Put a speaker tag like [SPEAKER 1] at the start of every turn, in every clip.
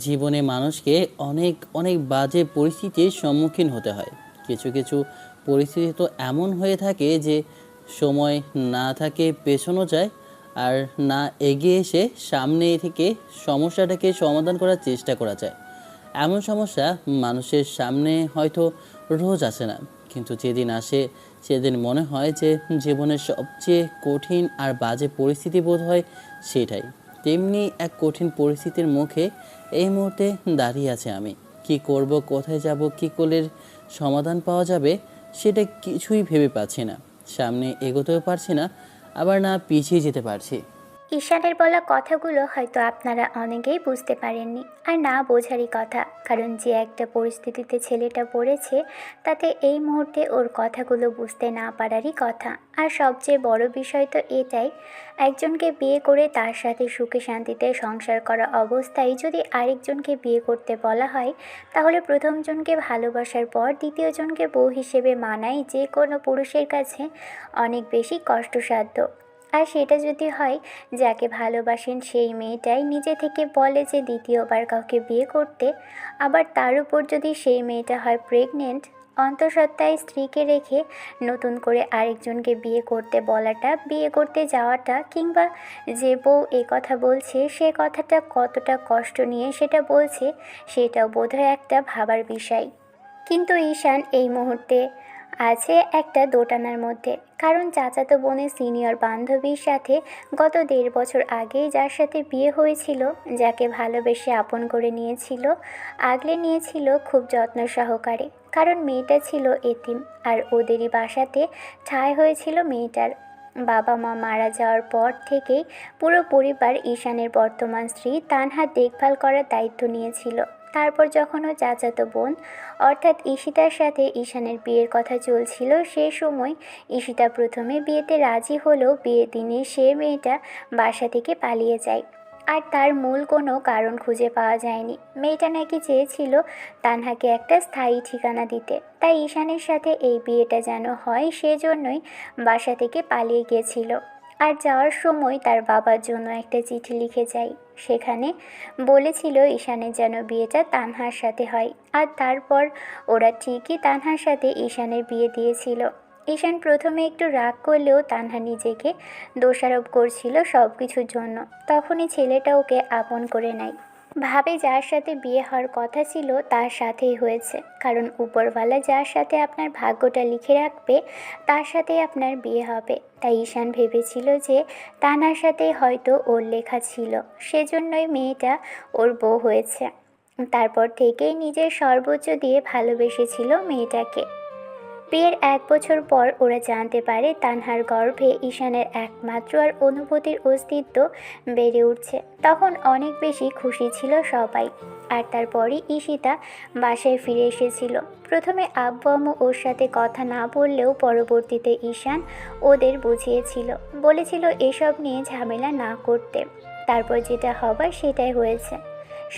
[SPEAKER 1] জীবনে মানুষকে অনেক অনেক বাজে পরিস্থিতির সম্মুখীন হতে হয়। কিছু কিছু পরিস্থিতি তো এমন হয়ে থাকে যে সময় না থাকে পেছনো যায়, আর না এগিয়ে এসে সামনে থেকে সমস্যাটাকে সমাধান করার চেষ্টা করা যায়। এমন সমস্যা মানুষের সামনে হয়তো রোজ আসে না, কিন্তু যেদিন আসে সেদিন মনে হয় যে জীবনের সবচেয়ে কঠিন আর বাজে পরিস্থিতি বোধ হয় সেটাই। তেমনি এক কঠিন পরিস্থিতির মুখে এই মুহূর্তে দাঁড়িয়ে আছে আমি। কি করব, কোথায় যাব, কি করলে সমাধান পাওয়া যাবে সেটা কিছুই ভেবে পাচ্ছি না। সামনে এগোতেও পারছি না, আবার না পিছিয়ে যেতে পারছি।
[SPEAKER 2] ঈশানের বলা কথাগুলো হয়তো আপনারা অনেকেই বুঝতে পারেননি, আর না বোঝারই কথা, কারণ যে একটা পরিস্থিতিতে ছেলেটা পড়েছে তাতে এই মুহূর্তে ওর কথাগুলো বুঝতে না পারারই কথা। আর সবচেয়ে বড় বিষয় তো এটাই, একজনকে বিয়ে করে তার সাথে সুখে শান্তিতে সংসার করা অবস্থায় যদি আরেকজনকে বিয়ে করতে বলা হয়, তাহলে প্রথমজনকে ভালোবাসার পর দ্বিতীয়জনকে বউ হিসেবে মানাই যে কোনো পুরুষের কাছে অনেক বেশি কষ্টসাধ্য। আর সেটা যদি হয় যাকে ভালোবাসেন সেই মেয়েটাই নিজে থেকে বলে যে দ্বিতীয়বার কাউকে বিয়ে করতে, আবার তার উপর যদি সেই মেয়েটা হয় প্রেগনেন্ট, অন্তঃসত্ত্বায় স্ত্রীকে রেখে নতুন করে আরেকজনকে বিয়ে করতে বলাটা, বিয়ে করতে যাওয়াটা, কিংবা যে বউ এই কথা বলছে সে কথাটা কতটা কষ্ট নিয়ে সেটা বলছে, সেটাও বোধহয় একটা ভাবার বিষয়। কিন্তু ঈশান এই মুহূর্তে আছে একটা দোটানার মধ্যে, কারণ চাচাতো বোনের সিনিয়র বান্ধবীর সাথে গত 1.5 বছর আগেই যার সাথে বিয়ে হয়েছিল, যাকে ভালোবেসে আপন করে নিয়েছিল, আগলে নিয়েছিল খুব যত্ন সহকারে, কারণ মেয়েটা ছিল এতিম, আর ওদেরই বাসাতে ঠাঁই হয়েছিল মেয়েটার। বাবা মা মারা যাওয়ার পর থেকেই পুরো পরিবার ঈশানের বর্তমান স্ত্রী তানহার দেখভাল করার দায়িত্ব নিয়েছিল। তারপর যখন ও চাচাতো বোন অর্থাৎ ঈশিতার সাথে ঈশানের বিয়ের কথা চলছিল, সেই সময় ঈশিতা প্রথমে বিয়েতে রাজি হলেও বিয়ের দিনে সে মেয়েটা বাসা থেকে পালিয়ে যায়। আর তার মূল কোনো কারণ খুঁজে পাওয়া যায়নি। মেয়েটা নাকি চেয়েছিল তানহাকে একটা স্থায়ী ঠিকানা দিতে, তাই ঈশানের সাথে এই বিয়েটা যেন হয় সেজন্যই বাসা থেকে পালিয়ে গিয়েছিল। আর যাওয়ার সময় তার বাবার জন্য একটা চিঠি লিখে যায়, সেখানে বলেছিল ঈশানের যেন বিয়েটা তানহার সাথে হয়। আর তারপর ওরা ঠিকই তানহার সাথে ঈশানের বিয়ে দিয়েছিল। ঈশান প্রথমে একটু রাগ করলেও তানহা নিজেকে দোষারোপ করছিল সব কিছুর জন্য। তখনই ছেলেটা ওকে আপন করে নেয়, ভাবে যার সাথে বিয়ে হওয়ার কথা ছিল তার সাথেই হয়েছে, কারণ উপরওয়ালা যার সাথে আপনার ভাগ্যটা লিখে রাখবে তার সাথেই আপনার বিয়ে হবে। তাই ঈশান ভেবেছিল যে তানহার সাথেই হয়তো ওর লেখা ছিল, সেজন্যই মেয়েটা ওর বউ হয়েছে। তারপর থেকেই নিজের সর্বোচ্চ দিয়ে ভালোবেসেছিল মেয়েটাকে। বিয়ের 1 বছর পর ওরা জানতে পারে তানহার গর্ভে ঈশানের একমাত্র আর অনুভূতির অস্তিত্ব বেড়ে উঠছে। তখন অনেক বেশি খুশি ছিল সবাই। আর তারপরই ঈশিতা বাসায় ফিরে এসেছিল। প্রথমে আব্বু আম্মু ওর সাথে কথা না বললেও পরবর্তীতে ঈশান ওদের বুঝিয়েছিল, বলেছিল এসব নিয়ে ঝামেলা না করতে। তারপর যেটা হবার সেটাই হয়েছে।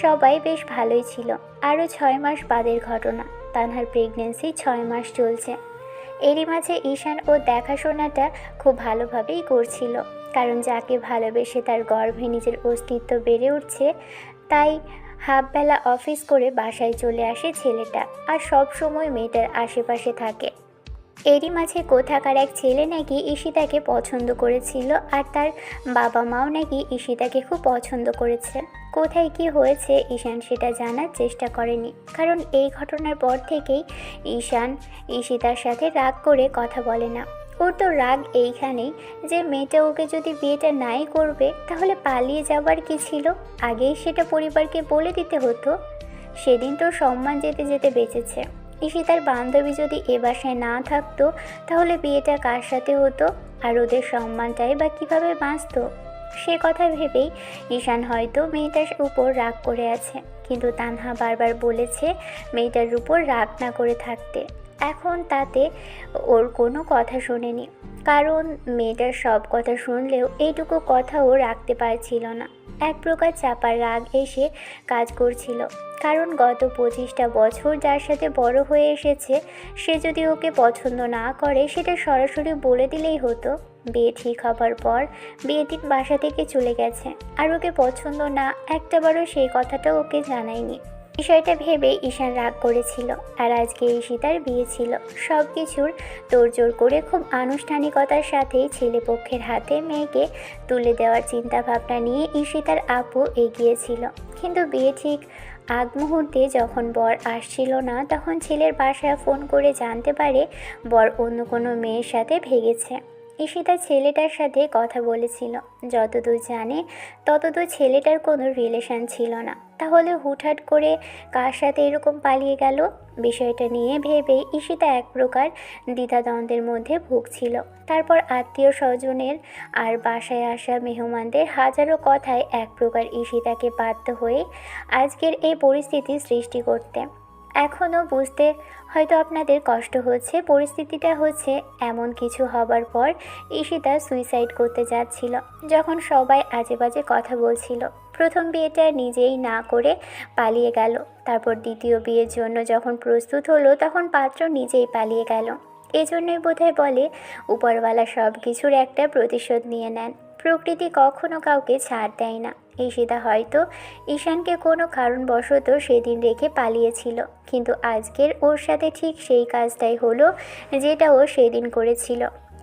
[SPEAKER 2] সবাই বেশ ভালোই ছিল। আরও 6 মাস বাদের ঘটনা, তানহার প্রেগনেন্সি 6 মাস চলছে। এরই মাঝে ঈশান ওর দেখাশোনাটা খুব ভালোভাবেই করছিল, কারণ যাকে ভালোবেসে তার গর্ভে নিজের অস্তিত্ব বেড়ে উঠছে, তাই হাফবেলা অফিস করে বাসায় চলে আসে ছেলেটা, আর সব সময় মেয়েটার আশেপাশে থাকে। এরই মাঝে কোথাকার এক ছেলে নাকি ঈশিতাকে পছন্দ করেছিল, আর তার বাবা মাও নাকি ঈশিতাকে খুব পছন্দ করেছে। কোথায় কি হয়েছে ঈশান সেটা জানার চেষ্টা করেনি, কারণ এই ঘটনার পর থেকেই ঈশান ঈশিতার সাথে রাগ করে কথা বলে না। ওর তো রাগ এইখানেই যে মেয়েটা ওকে যদি বিয়েটা নাই করবে তাহলে পালিয়ে যাবার কি ছিল, আগেই সেটা পরিবারকে বলে দিতে হতো। সেদিন তো সম্মান যেতে যেতে বেঁচেছে। ঈশিতার বান্ধবী যদি এ বাসায় না থাকতো তাহলে বিয়েটা কার সাথে হতো, আর ওদের সম্মানটাই বা কীভাবে বাঁচত? সে কথা ভেবেই ঈশান হয়তো মেয়েটার উপর রাগ করে আছে, কিন্তু তানহা বারবার বলেছে মেয়েটার উপর রাগ না করে থাকতে। এখন তাতে ওর কোনো কথা শোনেনি, কারণ মেয়েটার সব কথা শুনলেও এইটুকু কথাও রাখতে পারছিল না। এক প্রকার চাপার রাগ এসে কাজ করছিল, কারণ গত 25টা বছর যার সাথে বড় হয়ে এসেছে, সে যদি ওকে পছন্দ না করে সেটা সরাসরি বলে দিলেই হতো। বিয়ে ঠিক হবার পর বিয়ের দিন বাসা থেকে চলে গেছে, আর ওকে পছন্দ না একটাবারও সেই কথাটা ওকে জানায়নি। বিষয়টা ভেবে ঈশান রাগ করেছিল, আর আজকে ঈশিতার বিয়ে ছিল। সব কিছুর তোড়জোড় করে খুব আনুষ্ঠানিকতার সাথেই ছেলেপক্ষের হাতে মেয়েকে তুলে দেওয়ার চিন্তা ভাবনা নিয়ে ঈশিতার আপু এগিয়েছিল। কিন্তু বিয়ে ঠিক আগ মুহূর্তে যখন বর আসছিল না, তখন ছেলের বাসায় ফোন করে জানতে পারে বর অন্য কোনো মেয়ের সাথে ভেগেছে। ঈশিতা ছেলেটার সাথে কথা বলেছিল, যতদূর জানে ততদূর ছেলেটার কোনো রিলেশন ছিল না। তাহলে হুটহাট করে কার সাথে এরকম পালিয়ে গেল? বিষয়টা নিয়ে ভেবে ঈশিতা এক প্রকার দ্বিধাদ্বন্দ্বের মধ্যে ভুগছিল। তারপর আত্মীয় স্বজনের আর বাসায় আসা মেহমানদের হাজারো কথায় এক প্রকার ঈশিতাকে বাধ্য হয়ে আজকের এই পরিস্থিতি সৃষ্টি করতে। এখনও বুঝতে হয়তো আপনাদের কষ্ট হচ্ছে, পরিস্থিতিটা হচ্ছে এমন কিছু হবার পর ঈশিতা সুইসাইড করতে যাচ্ছিল, যখন সবাই আজে বাজে কথা বলছিল। প্রথম বিয়েটা নিজেই না করে পালিয়ে গেল, তারপর দ্বিতীয় বিয়ের জন্য যখন প্রস্তুত হলো তখন পাত্র নিজেই পালিয়ে গেল। এজন্যই বোধহয় বলে উপরওয়ালা সব কিছুর একটা প্রতিশোধ নিয়ে নেন। প্রকৃতি কখনো কাউকে ছাড় দেয় না। ঈশিতা হয়তো ঈশানকে কোনো কারণবশত সেদিন রেখে পালিয়েছিল, কিন্তু আজকের ওর সাথে ঠিক সেই কাজটাই হলো যেটা ও সেদিন করেছিল।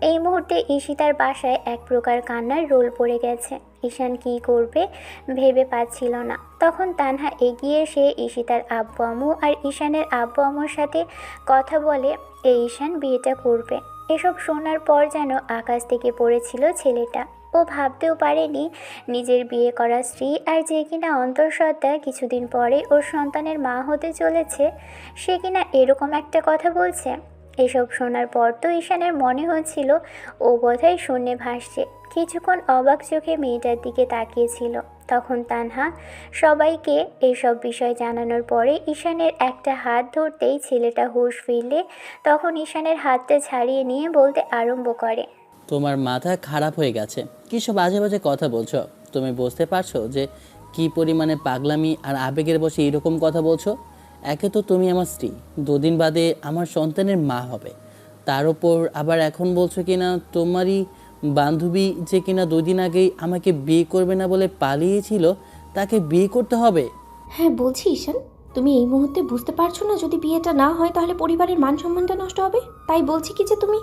[SPEAKER 2] এই মুহূর্তে ঈশিতার বাসায় এক প্রকার কান্নার রোল পড়ে গেছে। ঈশান কী করবে ভেবে পাচ্ছিল না। তখন তানহা এগিয়ে এসে ঈশিতার আব্বু আম্মু আর ঈশানের আব্বু আম্মুর সাথে কথা বলে এই ঈশান বিয়েটা করবে। এসব শোনার পর যেন আকাশ থেকে পড়েছিল ছেলেটা। ও ভাবতেও পারেনি নিজের বিয়ে করা স্ত্রী, আর যে কিনা অন্তঃসত্ত্বা কিছুদিন পরে ওর সন্তানের মা হতে চলেছে, সে কিনা এরকম একটা কথা বলছে। এসব শোনার পর তো ঈশানের মনে হচ্ছিল ও বোধহয় শূন্যে ভাসছে। কিছুক্ষণ অবাক চোখে মেয়েটার দিকে তাকিয়েছিল। তখন তানহা সবাইকে এসব বিষয় জানানোর পরে ঈশানের একটা হাত ধরতেই ছেলেটা হুঁশ ফিরলে তখন ঈশানের হাতটা ছাড়িয়ে নিয়ে বলতে আরম্ভ করে,
[SPEAKER 1] তোমার মাথা খারাপ হয়ে গেছে, কী সব বাজে বাজে কথা বলছো? তুমি বুঝতে পারছো যে কী পরিমাণে পাগলামি আর আবেগের বসে এরকম কথা বলছো? একে তো তুমি আমার স্ত্রী, দুদিন বাদে আমার সন্তানের মা হবে, তার ওপর আবার এখন বলছো কিনা তোমারই বান্ধবী যে কিনা 2 দিন আগেই আমাকে বিয়ে করবে না বলে পালিয়েছিল, তাকে বিয়ে করতে হবে।
[SPEAKER 3] হ্যাঁ বলছি ঈশান, তুমি এই মুহূর্তে বুঝতে পারছো না যদি বিয়েটা না হয় তাহলে পরিবারের মান সম্মানটা নষ্ট হবে? তাই বলছি কি যে তুমি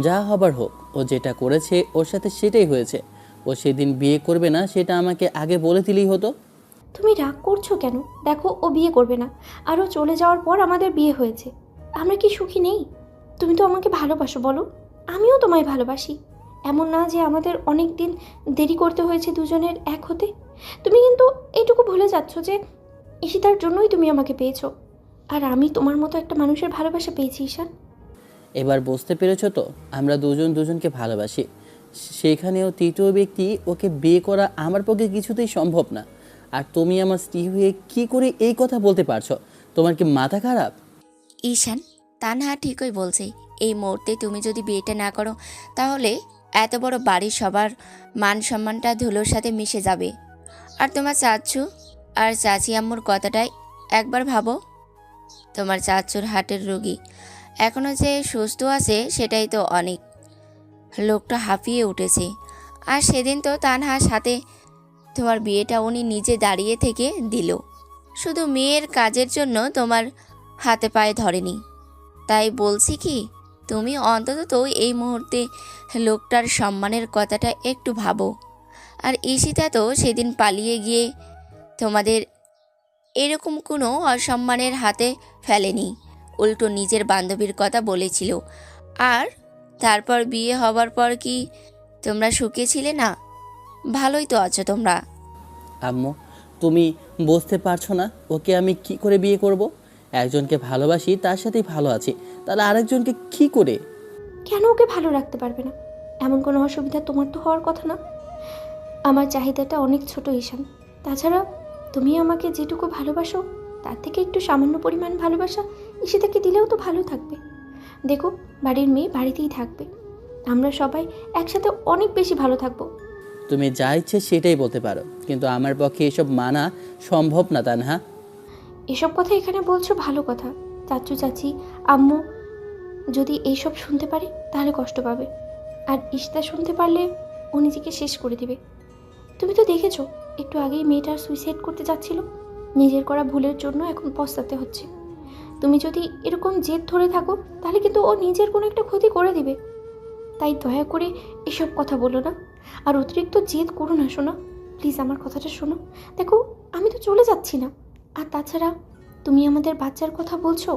[SPEAKER 1] যা হবার হোক, ও যেটা করেছে ওর সাথে সেটাই হয়েছে। ও সেদিন বিয়ে করবে না সেটা আমাকে আগে বলে দিলেই হতো।
[SPEAKER 3] তুমি রাগ করছো কেন? দেখো ও বিয়ে করবে না, আর ও চলে যাওয়ার পর আমাদের বিয়ে হয়েছে। আমরা কি সুখী নেই? তুমি তো আমাকে ভালোবাসো বলো, আমিও তোমায় ভালোবাসি। এমন না যে আমাদের অনেক দিন দেরি করতে হয়েছে দুজনের এক হতে। তুমি কিন্তু এইটুকু ভুলে যাচ্ছ যে ঈশিতার জন্যই তুমি আমাকে পেয়েছো, আর আমি তোমার মতো একটা মানুষের ভালোবাসা পেয়েছি ঈশান।
[SPEAKER 1] এবার বুঝতে পেরেছো তো, আমরা দুজন দুজনকে ভালোবাসি, সেখানেও তৃতীয় ব্যক্তি ওকে বিয়ে করা আমার পক্ষে কিছুতেই সম্ভব না। আর তুমি আমার স্ত্রী হয়ে কি করে এই কথা বলতে পারছো? তোমার কি মাথা খারাপ?
[SPEAKER 4] ঈশান, তানহা ঠিকই বলছে। এই মুহূর্তে তুমি যদি বিয়েটা না করো তাহলে এত বড় বাড়ির সবার মান সম্মানটা ধুলোর সাথে মিশে যাবে। আর তোমার চাচু আর চাচি আম্মুর কথাটাই একবার ভাবো। তোমার চাচুর হার্টের রোগী, এখনও যে সুস্থ আছে সেটাই তো অনেক। লোকটা হাঁপিয়ে উঠেছে। আর সেদিন তো তানহার সাথে তোমার বিয়েটা উনি নিজে দাঁড়িয়ে থেকে দিল, শুধু মেয়ের কাজের জন্য তোমার হাতে পায়ে ধরেনি। তাই বলছি কি, তুমি অন্তত তো এই মুহূর্তে লোকটার সম্মানের কথাটা একটু ভাবো। আর ঈশিতা তো সেদিন পালিয়ে গিয়ে তোমাদের এরকম কোনো অসম্মানের হাতে ফেলেনি, উল্টো নিজের বান্ধবীর কথা বলেছিল। আর তারপর বিয়ে হবার পর কি তোমরা সুখে ছিলে না? ভালোই তো আছো তোমরা।
[SPEAKER 1] আম্মু, তুমি বুঝতে পারছো না ওকে আমি কি করে বিয়ে করব? একজনকে ভালোবাসি, তার সাথেই ভালো আছি, তাহলে আরেকজনকে কি করে?
[SPEAKER 3] কেন ওকে ভালো রাখতে পারবে না? এমন কোনো অসুবিধা তোমার তো হওয়ার কথা না। আমার চাহিদাটা অনেক ছোট ঈশান। তাছাড়া তুমি আমাকে যেটুকু ভালোবাসো তার থেকে একটু সামান্য পরিমাণ ভালোবাসা ঈশিতাকে দিলেও তো ভালো থাকবে। দেখো, বাড়ির মেয়ে বাড়িতেই থাকবে, আমরা সবাই একসাথে অনেক বেশি ভালো থাকবো।
[SPEAKER 1] তুমি যা ইচ্ছে সেটাই বলতে পারো, কিন্তু আমার পক্ষে এসব মানা সম্ভব না তানহা।
[SPEAKER 3] এসব কথা এখানে বলছো ভালো কথা, চাচু চাচি আম্মু যদি এইসব শুনতে পারে তাহলে কষ্ট পাবে। আর ইশতা শুনতে পারলে ও নিজেকে শেষ করে দিবে। তুমি তো দেখেছো একটু আগেই মেয়েটার সুইসাইড করতে যাচ্ছিল। নিজের করা ভুলের জন্য এখন পস্তাতে হচ্ছে। তুমি যদি এরকম জেদ ধরে থাকো তাহলে কিন্তু ও নিজের কোনো একটা ক্ষতি করে দিবে। তাই দয়া করে এসব কথা বলো না, আর অতিরিক্ত জেদ করো না শোনা। প্লিজ আমার কথাটা শোনো। দেখো আমি তো চলে যাচ্ছি না, আর তাছাড়া তুমি আমাদের বাচ্চার কথা বলছো,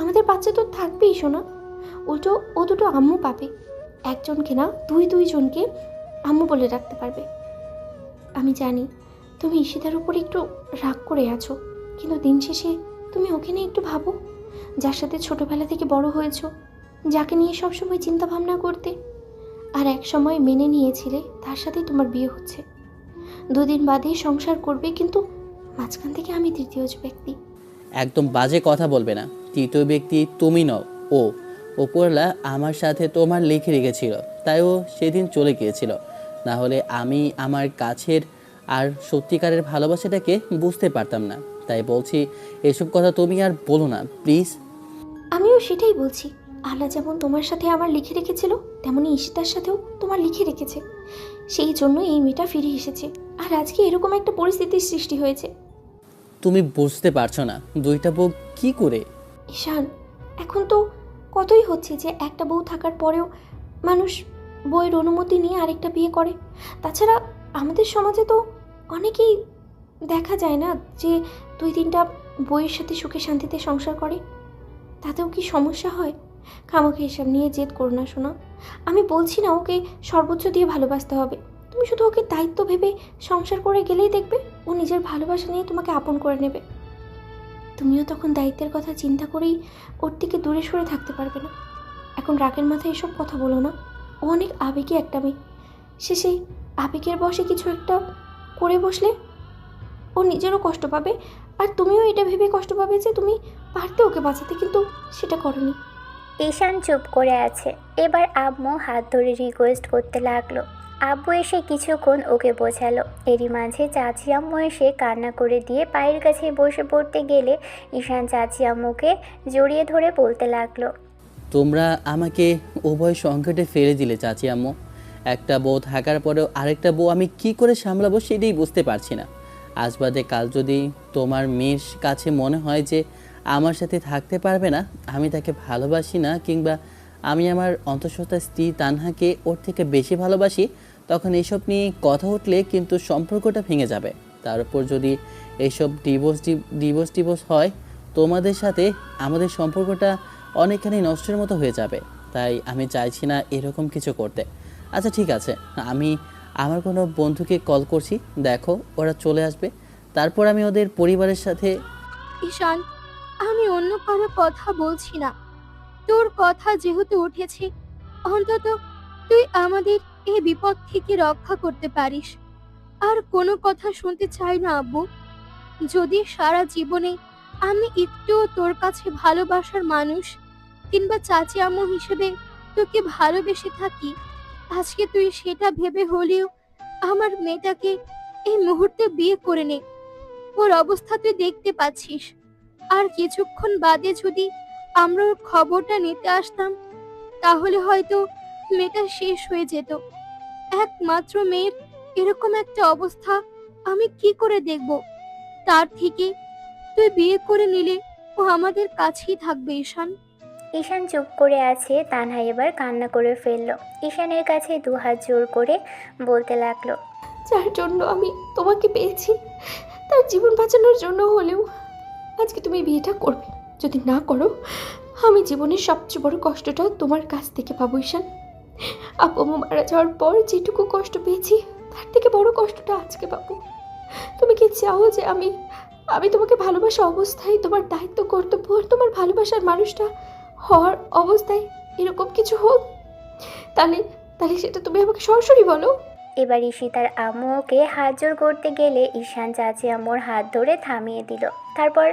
[SPEAKER 3] আমাদের বাচ্চা তো থাকবেই শোনা। উল্টো ও দুটো আম্মু পাবে, একজনকে না দুইজনকে আম্মু বলে রাখতে পারবে। আমি জানি তুমি ঈশিতার উপর একটু রাগ করে আছো, কিন্তু দিন শেষে তুমি ওকে নিয়ে একটু ভাবো, যার সাথে ছোটবেলা থেকে বড় হয়েছো, যাকে নিয়ে সবসময় চিন্তা ভাবনা করতে, আর এক সময় মেনে নিয়েছিলে তার সাথেই তোমার বিয়ে হচ্ছে। দুদিন বাদেই সংসার করবে, কিন্তু মাঝখান থেকে আমি তৃতীয় ব্যক্তি।
[SPEAKER 1] একদম বাজে কথা বলবে না। তৃতীয় ব্যক্তি তুমি নও, ও। ওপরলা আমার সাথে তোমার লিখে রেখেছিল, তাই ও সেদিন চলে গিয়েছিল। না হলে আমি আমার কাছের আর সত্যিকারের ভালোবাসাটাকে বুঝতে পারতাম না। তাই বলছি, এসব কথা তুমি আর বলো না প্লিজ।
[SPEAKER 3] আমিও সেটাই বলছি। আল্লাহ যেমন তোমার সাথে আমার লিখে রেখেছিল, তেমনই ঈশিতার সাথেও তোমার লিখে রেখেছে। সেই জন্য এই মেয়েটা ফিরে এসেছে, আর আজকে এরকম একটা পরিস্থিতির সৃষ্টি হয়েছে।
[SPEAKER 1] তুমি বুঝতে পারছো না দুইটা বউ কি করে।
[SPEAKER 3] ঈশান, এখন তো কতই হচ্ছে যে একটা বউ থাকার পরেও মানুষ বউয়ের অনুমতি নিয়ে আরেকটা বিয়ে করে। তাছাড়া আমাদের সমাজে তো অনেকেই দেখা যায় না যে 2-3টা বউয়ের সাথে সুখে শান্তিতে সংসার করে। তাতেও কি সমস্যা হয়? খামাখা এসব নিয়ে জেদ করো না শোনা। আমি বলছি না ওকে সর্বোচ্চ দিয়ে ভালোবাসতে হবে, তুমি শুধু ওকে দায়িত্ব ভেবে সংসার করে গেলেই দেখবে ও নিজের ভালোবাসা নিয়ে তোমাকে আপন করে নেবে। তুমিও তখন দায়িত্বের কথা চিন্তা করেই ওর থেকে দূরে সরে থাকতে পারবে না। এখন রাগের মাথায় এসব কথা বলো না। ও অনেক আবেগী একটা মেয়ে, শেষে আবেগের বশে কিছু একটা করে বসলে ও নিজেরও কষ্ট পাবে, আর তুমিও এটা ভেবে কষ্ট পাবে যে তুমি পারতে ওকে বাঁচাতে, কিন্তু সেটা করনি।
[SPEAKER 2] ঈশান চুপ করে আছে। এবার আম্মু হাত ধরে রিকোয়েস্ট করতে লাগলো। আব্বু এসে কিছুক্ষণ ওকে বোঝালো। এরই মাঝে চাচি আম্মু এসে কান্না করে দিয়ে পায়ের কাছে বসে পড়তে গেলে ঈশান চাচি আম্মুকে জড়িয়ে ধরে বলতে লাগলো,
[SPEAKER 1] তোমরা আমাকে উভয় সংকটে ফেলে দিলে চাচি আম্মু। একটা বউ থাকার পরেও আরেকটা বউ আমি কি করে সামলাবো সেটাই বুঝতে পারছি না। আজ বাদে কাল যদি তোমার মেয়ের কাছে মনে হয় যে আমার সাথে থাকতে পারবে না, আমি তাকে ভালোবাসি না, কিংবা আমি আমার অন্তঃসত্ত্বা স্ত্রী তানহাকে ওর থেকে বেশি ভালোবাসি, তখন এইসব নিয়ে কথা উঠলে কিন্তু সম্পর্কটা ভেঙে যাবে। তার উপর যদি এইসব ডিভোর্স হয়, তোমাদের সাথে আমাদের সম্পর্কটা অনেকখানি নষ্টের মতো হয়ে যাবে। তাই আমি চাইছি না এরকম কিছু করতে। আচ্ছা ঠিক আছে, আমি আমার কোনো বন্ধুকে কল করছি, দেখো ওরা চলে আসবে, তারপর আমি ওদের পরিবারের সাথে।
[SPEAKER 5] ঈশান, আমি অন্য কারো কথা বলছি না। তোর কথা যেহেতু উঠেছে, অন্তত তুই আমাদের এই বিপদ থেকে রক্ষা করতে পারিস। আর কোনো কথা শুনতে চাই না আব্বু। যদি সারা জীবনে আমি একটু তোর কাছে ভালোবাসার মানুষ কিংবা চাচি আম্মু হিসেবে তোকে ভালোবেসে থাকি, আজকে তুই সেটা ভেবে হলেও আমার মেয়েটাকে এই মুহূর্তে বিয়ে করে নে। ওর অবস্থা তুই দেখতে পাচ্ছিস। আর কিছুক্ষণ বাদে যদি আমরা ওর খবরটা নিতে আসতাম, তাহলে হয়তো মেয়েটা শেষ হয়ে যেত। একমাত্র মেয়ের এরকম একটা অবস্থা আমি কি করে দেখব? তার থেকে তুই বিয়ে করে নিলে ও আমাদের কাছেই থাকবে ঈশান।
[SPEAKER 2] ঈশান চুপ করে আছে। তানহা এবার কান্না করে ফেললো। ঈশানের কাছে দুহাত জোর করে বলতে লাগলো,
[SPEAKER 3] যার জন্য আমি তোমাকে পেয়েছি, তার জীবন বাঁচানোর জন্য হলেও আজকে তুমি বিয়েটা করবে। যদি না করো, আমি জীবনের সবচেয়ে বড় কষ্টটা তোমার কাছ থেকে পাবো ঈশান। আপু আম্মু মারা যাওয়ার পর যেটুকু কষ্ট পেয়েছি, তার থেকে বড় কষ্টটা আজকে পাবো। তুমি কি চাও যে আমি আমি তোমাকে ভালোবাসা অবস্থায় তোমার দায়িত্ব কর্তব্য আর তোমার ভালোবাসার মানুষটা হওয়ার অবস্থায় এরকম কিছু হোক? তাহলে তাহলে সেটা তুমি আমাকে সরাসরি বলো।
[SPEAKER 2] এবার ঈশিতার আম্মু ওকে হাত জোর করতে গেলে ঈশান চাচি আম্মুর হাত ধরে থামিয়ে দিল। তারপর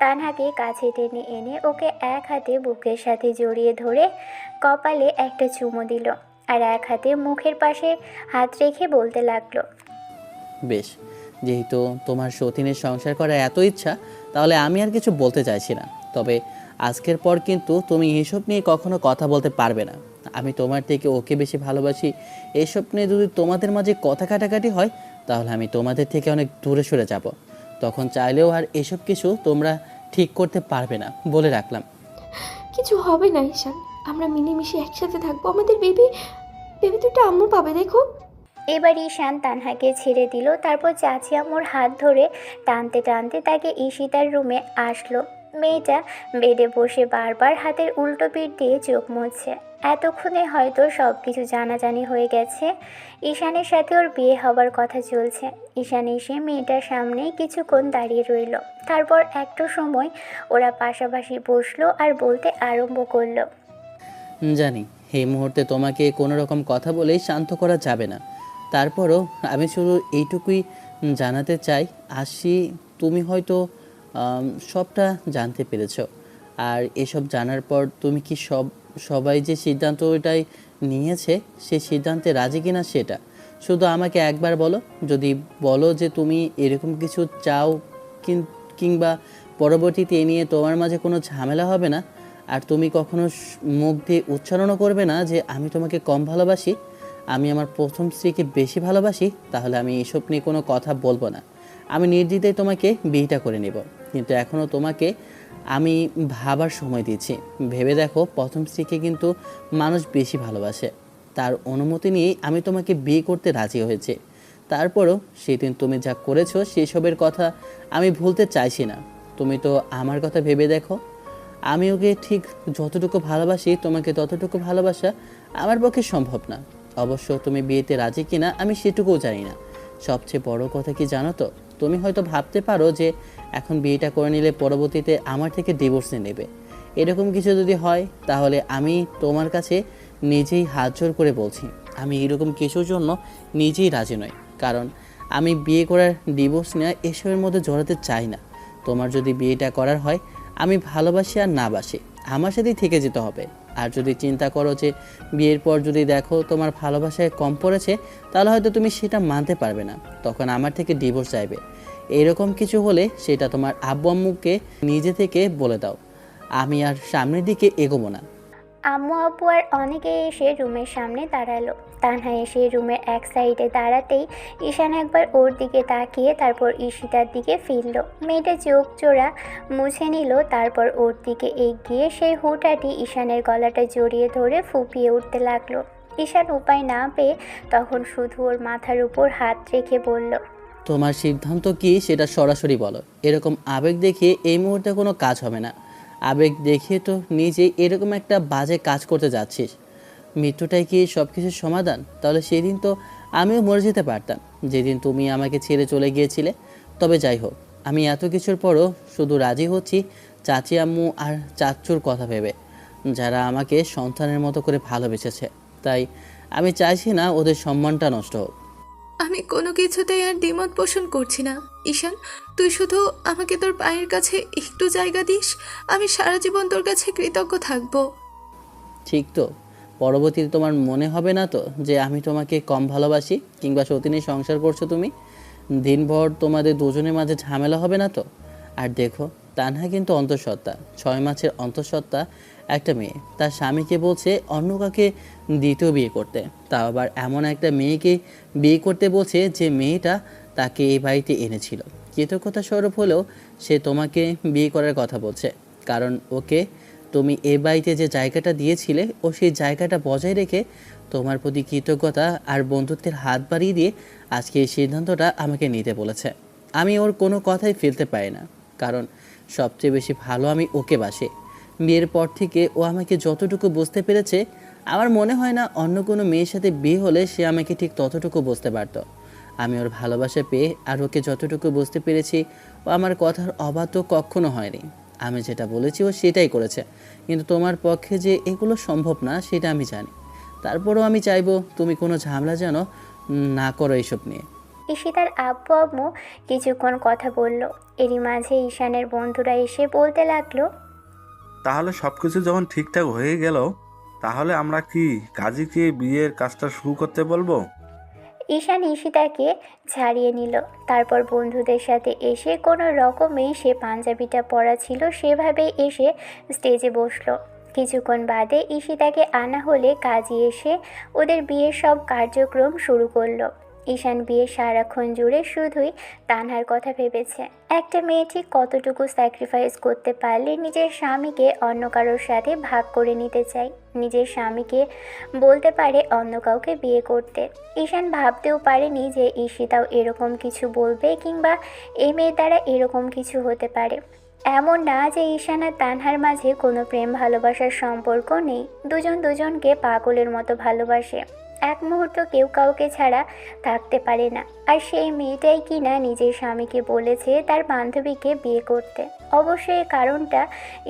[SPEAKER 2] তানহাকে কাছে টেনে এনে ওকে এক হাতে বুকের সাথে জড়িয়ে ধরে কপালে একটা চুমু দিল, আর এক হাতে মুখের পাশে হাত রেখে বলতে লাগলো,
[SPEAKER 1] বেশ, যেহেতু তোমার সতীনের সংসার করার এত ইচ্ছা, তাহলে আমি আর কিছু বলতে চাইছি না। তবে আজকের পর কিন্তু তুমি এসব নিয়ে কখনো কথা বলতে পারবে না। আমি তোমার থেকে ওকে বেশি ভালোবাসি এসব নিয়ে যদি তোমাদের মাঝে কথা কাটাকাটি হয় তাহলে আমি তোমাদের থেকে অনেক দূরে সরে যাব। তখন চাইলেও আর এসব কিছু তোমরা ঠিক করতে পারবে না, বলে রাখলাম।
[SPEAKER 3] কিছু হবে না ঈশান, আমরা মিলেমিশে একসাথে থাকবো। আমাদের বেবি বেবি তো একটা আম্মু পাবে, দেখো।
[SPEAKER 2] এবার ঈশান তানহাকে ছেড়ে দিল। তারপর চাচি আম্মুর হাত ধরে টানতে টানতে তাকে ঈশিতার রুমে আসলো। মেয়েটা বেডে বসে বারবার হাতের উল্টো পিঠ দিয়ে চোখ মুছছে। এতক্ষণে হয়তো সব কিছু জানাজানি হয়ে গেছে। ঈশানের সাথে ওর বিয়ে হবার কথা চলছে। ঈশান এসে মেয়েটার সামনে কিছুক্ষণ দাঁড়িয়ে রইল। তারপর একটু সময় ওরা পাশাপাশি বসলো আর বলতে আরম্ভ করলো।
[SPEAKER 1] জানি এই মুহূর্তে তোমাকে কোনো রকম কথা বলেই শান্ত করা যাবে না, তারপরও আমি শুধু এইটুকুই জানাতে চাই, আসি তুমি হয়তো সবটা জানতে পেরেছো। আর এসব জানার পর তুমি কি সবাই যে সিদ্ধান্ত ওইটাই নিয়েছে সেই সিদ্ধান্তে রাজি কিনা সেটা শুধু আমাকে একবার বলো। যদি বলো যে তুমি এরকম কিছু চাও কিংবা পরবর্তীতে এ নিয়ে তোমার মাঝে কোনো ঝামেলা হবে না, আর তুমি কখনো মুখ দিয়ে উচ্চারণও করবে না যে আমি তোমাকে কম ভালোবাসি, আমি আমার প্রথম স্ত্রীকে বেশি ভালোবাসি, তাহলে আমি এসব নিয়ে কোনো কথা বলবো না। আমি নির্দ্বিধায় তোমাকে বিয়েটা করে নেব। কিন্তু এখনও তোমাকে আমি ভাবার সময় দিচ্ছি। ভেবে দেখো, প্রথম স্ত্রীকে কিন্তু মানুষ বেশি ভালোবাসে। তার অনুমতি নিয়েই আমি তোমাকে বিয়ে করতে রাজি হয়েছি। তারপরও সেদিন তুমি যা করেছো সেসবের কথা আমি ভুলতে চাইছি না। তুমি তো আমার কথা ভেবে দেখো, আমি ওকে ঠিক যতটুকু ভালোবাসি তোমাকে ততটুকু ভালোবাসা আমার পক্ষে সম্ভব না। অবশ্য তুমি বিয়েতে রাজি কিনা আমি সেটুকুও জানি না। সবচেয়ে বড় কথা কি জানো তো, তুমি হয়তো ভাবতে পারো যে এখন বিয়েটা করে নিলে পরবর্তীতে আমার থেকে ডিভোর্স নিয়ে নেবে। এরকম কিছু যদি হয় তাহলে আমি তোমার কাছে নিজেই হাত জোড় করে বলছি, আমি এরকম কিছুর জন্য নিজেই রাজি নই। কারণ আমি বিয়ে করার ডিভোর্স নেওয়া এসবের মধ্যে জড়াতে চাই না। তোমার যদি বিয়েটা করার হয়, আমি ভালোবাসি আর না বাসি আমার সাথেই থেকে যেতে হবে। আর যদি চিন্তা করো যে বিয়ের পর যদি দেখো তোমার ভালোবাসায় কম পড়েছে, তাহলে হয়তো তুমি সেটা মানতে পারবে না, তখন আমার থেকে ডিভোর্স চাইবে। এরকম কিছু হলে সেটা তোমার আব্বু আম্মুকে নিজে থেকে বলে দাও। আমি আর সামনের দিকে এগোবো না।
[SPEAKER 2] আম্মু আব্বু আর অনেকে এসে রুমের সামনে দাঁড়ালো। তানহা এসে রুমের এক সাইডে দাঁড়াতেই ঈশান একবার ওর দিকে তাকিয়ে তারপর ঈশিতার দিকে ফিরল। মেয়েটা চোখ জোড়া মুছে নিল, তারপর ওর দিকে এগিয়ে সেই হুটাটি ঈশানের গলাটা জড়িয়ে ধরে ফুপিয়ে উঠতে লাগলো। ঈশান উপায় না পেয়ে তখন শুধু ওর মাথার উপর হাত রেখে বলল,
[SPEAKER 1] তোমার সিদ্ধান্ত কি সেটা সরাসরি বলো। এরকম আবেগ দেখিয়ে এই মুহূর্তে কোনো কাজ হবে না। আবেগ দেখিয়ে তো নিজেই এরকম একটা বাজে কাজ করতে যাচ্ছিস। মৃত্যুটাই কি সব কিছুর সমাধান? তাহলে সেদিন তো আমিও মরে যেতে পারতাম, যেদিন তুমি আমাকে ছেড়ে চলে গিয়েছিলে। তবে যাই হোক, আমি এত কিছুর পরও শুধু রাজি হচ্ছি চাচি আম্মু আর চাচ্চুর কথা ভেবে, যারা আমাকে সন্তানের মতো করে ভালোবেসেছে। তাই আমি চাইছি না ওদের সম্মানটা নষ্ট হোক।
[SPEAKER 6] আমি কোনো কিছুতেই আর দ্বিমত পোষণ করছি না। ঈশান, তুই শুধু আমাকে তোর পায়ের কাছে একটু জায়গা দিস, আমি সারা জীবন তোর কাছে কৃতজ্ঞ থাকবো।
[SPEAKER 1] ঠিক তো? পরবর্তীতে তোমার মনে হবে না তো যে আমি তোমাকে কম ভালোবাসি কিংবা সতীনের সংসার করছো তুমি? দিনভর তোমাদের দুজনের মাঝে ঝামেলা হবে না তো? আর দেখো, তানহা কিন্তু অন্তঃসত্ত্বা, 6 মাসের অন্তঃসত্ত্বা একটা মেয়ে। তার স্বামীকে বলছে অন্য কাকে দ্বিতীয় বিয়ে করতে, তাও আবার এমন একটা মেয়েকে বিয়ে করতে বলছে যে মেয়েটা তাকে এই বাড়িতে এনেছিল। কৃতজ্ঞতা স্বরূপ হলেও সে তোমাকে বিয়ে করার কথা বলছে, কারণ ওকে তুমি এ বাড়িতে যে জায়গাটা দিয়েছিলে ও সেই জায়গাটা বজায় রেখে তোমার প্রতি কৃতজ্ঞতা আর বন্ধুত্বের হাত বাড়িয়ে দিয়ে আজকে এই সিদ্ধান্তটা আমাকে নিতে বলেছে। আমি ওর কোনো কথাই ফেলতে পারি না, কারণ সবচেয়ে বেশি ভালো আমি ওকে বাসি। বিয়ের পর থেকে ও আমাকে যতটুকু বুঝতে পেরেছে, আমার মনে হয় না অন্য কোনো মেয়ের সাথে বিয়ে হলে সে আমাকে ঠিক ততটুকু বুঝতে পারত। আমি ওর ভালোবাসা পেয়ে আর ওকে যতটুকু বুঝতে পেরেছি, ও আমার কথার অবাধ্য কখনো হয়নি। আমি যেটা বলেছি ও সেটাই করেছে। কিন্তু তোমার পক্ষে যে এগুলো সম্ভব না সেটা আমি জানি। তারপরেও আমি চাইবো তুমি কোনো ঝামেলা যেন না করো এইসব নিয়ে।
[SPEAKER 2] ঈশিতার আব্বু আম্মু কিছুক্ষণ কথা বলল। এরই মাঝে ঈশানের বন্ধুরা এসে বলতে লাগলো,
[SPEAKER 7] তাহলে সবকিছু যখন ঠিকঠাক হয়ে গেল, তাহলে আমরা কি কাজীকে বিয়ের কাজটা শুরু করতে বলবো?
[SPEAKER 2] ঈশান ঈশিতাকে ছাড়িয়ে নিল। তারপর বন্ধুদের সাথে এসে কোনো রকমে সে পাঞ্জাবিটা পরা ছিল সেভাবেই এসে স্টেজে বসলো। কিছুক্ষণ বাদে ঈশিতাকে আনা হলে কাজী এসে ওদের বিয়ের সব কার্যক্রম শুরু করলো। ঈশান বিয়ের সারাক্ষণ জুড়ে শুধুই তানহার কথা ভেবেছে। একটা মেয়ে ঠিক কতটুকু স্যাক্রিফাইস করতে পারলে নিজের স্বামীকে অন্য কারোর সাথে ভাগ করে নিতে চায়, নিজের স্বামীকে বলতে পারে অন্য কাউকে বিয়ে করতে। ঈশান ভাবতেও পারেনি যে ঈশিতাও এরকম কিছু বলবে কিংবা এই মেয়ের দ্বারা এরকম কিছু হতে পারে। এমন না যে ঈশান আর তানহার মাঝে কোনো প্রেম ভালোবাসার সম্পর্ক নেই, দুজন দুজনকে পাগলের মতো ভালোবাসে। এক মুহূর্ত কেউ কাউকে ছাড়া থাকতে পারে না। আর সেই মেয়েটাই কিনা নিজের স্বামীকে বলেছে তার বান্ধবীকে বিয়ে করতে। অবশ্যই এই কারণটা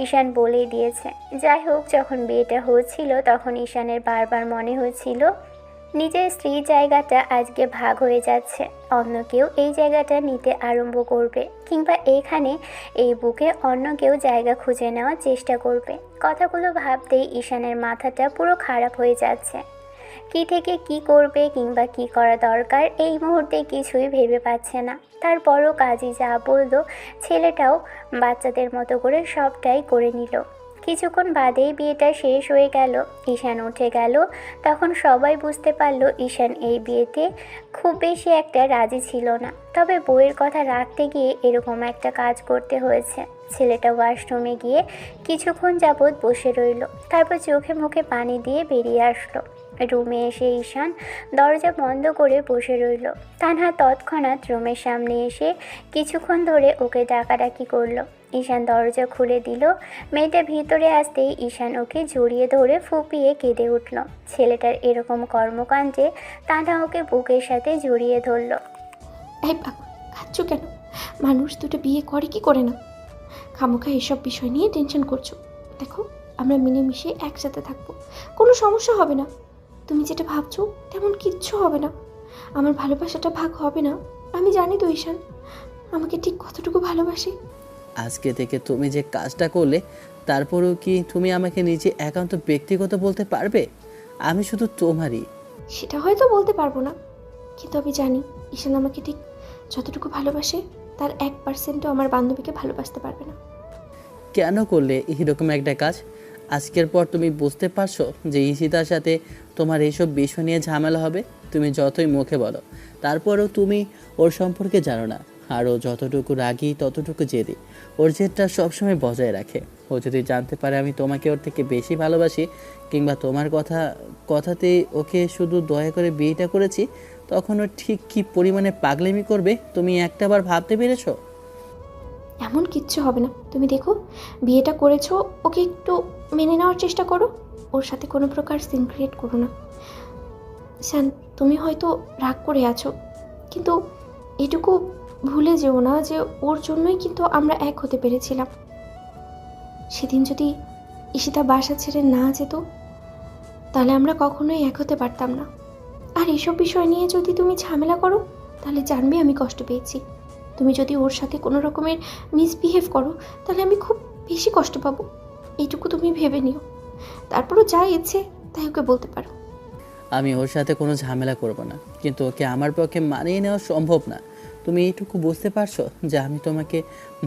[SPEAKER 2] ঈশান বলেই দিয়েছে। যাই হোক, যখন বিয়েটা হচ্ছিল তখন ঈশানের বারবার মনে হচ্ছিল নিজের স্ত্রীর জায়গাটা আজকে ভাগ হয়ে যাচ্ছে, অন্য কেউ এই জায়গাটা নিতে আরম্ভ করবে, কিংবা এইখানে এই বুকে অন্য কেউ জায়গা খুঁজে নেওয়ার চেষ্টা করবে। কথাগুলো ভাবতেই ঈশানের মাথাটা পুরো খারাপ হয়ে যাচ্ছে। কি থেকে কি করবে কিংবা কি করা দরকার এই মুহূর্তে কিছুই ভেবে পাচ্ছে না। তারপরও কাজী যা বলল ছেলেটাও বাচ্চাদের মতো করে সবটাই করে নিল। কিছুক্ষণ বাদেই বিয়েটা শেষ হয়ে গেল, ঈশান উঠে গেল। তখন সবাই বুঝতে পারল ঈশান এই বিয়েতে খুব বেশি একটা রাজি ছিল না, তবে বউয়ের কথা রাখতে গিয়ে এরকম একটা কাজ করতে হয়েছে। ছেলেটা ওয়াশরুমে গিয়ে কিছুক্ষণ যাবৎ বসে রইল, তারপর চোখে মুখে পানি দিয়ে বেরিয়ে আসলো। রুমে এসে ঈশান দরজা বন্ধ করে বসে রইল। তানহা তৎক্ষণাৎ রুমের সামনে এসে কিছুক্ষণ ধরে ওকে ডাকাডাকি করলো। ঈশান দরজা খুলে দিল। মেয়েটা ভিতরে আসতেই ঈশান ওকে জড়িয়ে ধরে ফুপিয়ে কেঁদে উঠল। ছেলেটার এরকম কর্মকাণ্ডে তানহা ওকে বুকের সাথে জড়িয়ে ধরল।
[SPEAKER 3] এই পাগল, খাচ্ছ কেন? মানুষ দুটো বিয়ে করে কি করে না? খামোখা এসব বিষয় নিয়ে টেনশন করছো। দেখো, আমরা মিলেমিশে একসাথে থাকবো, কোনো সমস্যা হবে না। তুমি যেটা ভাবছো তেমন কিচ্ছু হবে না। আমার ভালোবাসাটা ভাগ হবে না। আমি জানি তো ঈশান আমাকে ঠিক কতটুকু ভালোবাসে।
[SPEAKER 1] আজকে থেকে তুমি যে কাজটা করলে, তারপরেও কি তুমি আমাকে নিজে একান্ত ব্যক্তিগত বলতে পারবে? আমি শুধু তোমারই।
[SPEAKER 3] সেটা হয়তো বলতে পারবো না, কিন্তু আমি জানি ঈশান আমাকে ঠিক যতটুকু ভালোবাসে তার 1%ও আমার বান্ধবীকে ভালোবাসতে পারবে না।
[SPEAKER 1] কেন করলে এইরকম একটা কাজ? আজকের পর তুমি বুঝতে পারছো যে ঈশিতার সাথে তোমার এইসব বিষয় নিয়ে ঝামেলা হবে? তুমি যতই মুখে বলো, তারপরেও তুমি ওর সম্পর্কে জানো না। আর ও যতটুকু রাগী ততটুকু জেদি, ওর জেদটা সবসময় বজায় রাখে। ও যদি জানতে পারে আমি তোমাকে ওর থেকে বেশি ভালোবাসি, কিংবা তোমার কথাতে ওকে শুধু দয়া করে বিয়েটা করেছি, তখন ও ঠিক কী পরিমাণে পাগলামি করবে তুমি একটাবার ভাবতে পেরেছো?
[SPEAKER 3] এমন কিচ্ছু হবে না। তুমি দেখো, বিয়েটা করেছো, ওকে একটু মেনে নেওয়ার চেষ্টা করো। ওর সাথে কোনো প্রকার সিন ক্রিয়েট করো না। শান, তুমি হয়তো রাগ করে আছো, কিন্তু এটুকু ভুলে যেও না যে ওর জন্যই কিন্তু আমরা এক হতে পেরেছিলাম। সেদিন যদি ঈশিতা বাসা ছেড়ে না যেত, তাহলে আমরা কখনোই এক হতে পারতাম না। আর এইসব বিষয় নিয়ে যদি তুমি ঝামেলা করো, তাহলে জানবে আমি কষ্ট পেয়েছি। তুমি যদি ওর সাথে কোনো রকমের মিসবিহেভ করো, তাহলে আমি খুব বেশি কষ্ট পাবো। এইটুকু তুমি ভেবে নিও। তারপরও যা ইচ্ছে তাই ওকে বলতে পারো।
[SPEAKER 1] আমি ওর সাথে কোনো ঝামেলা করব না, কিন্তু ওকে আমার পক্ষে মানিয়ে নেওয়া সম্ভব না। তুমি এইটুকু বুঝতে পারছো যে আমি তোমাকে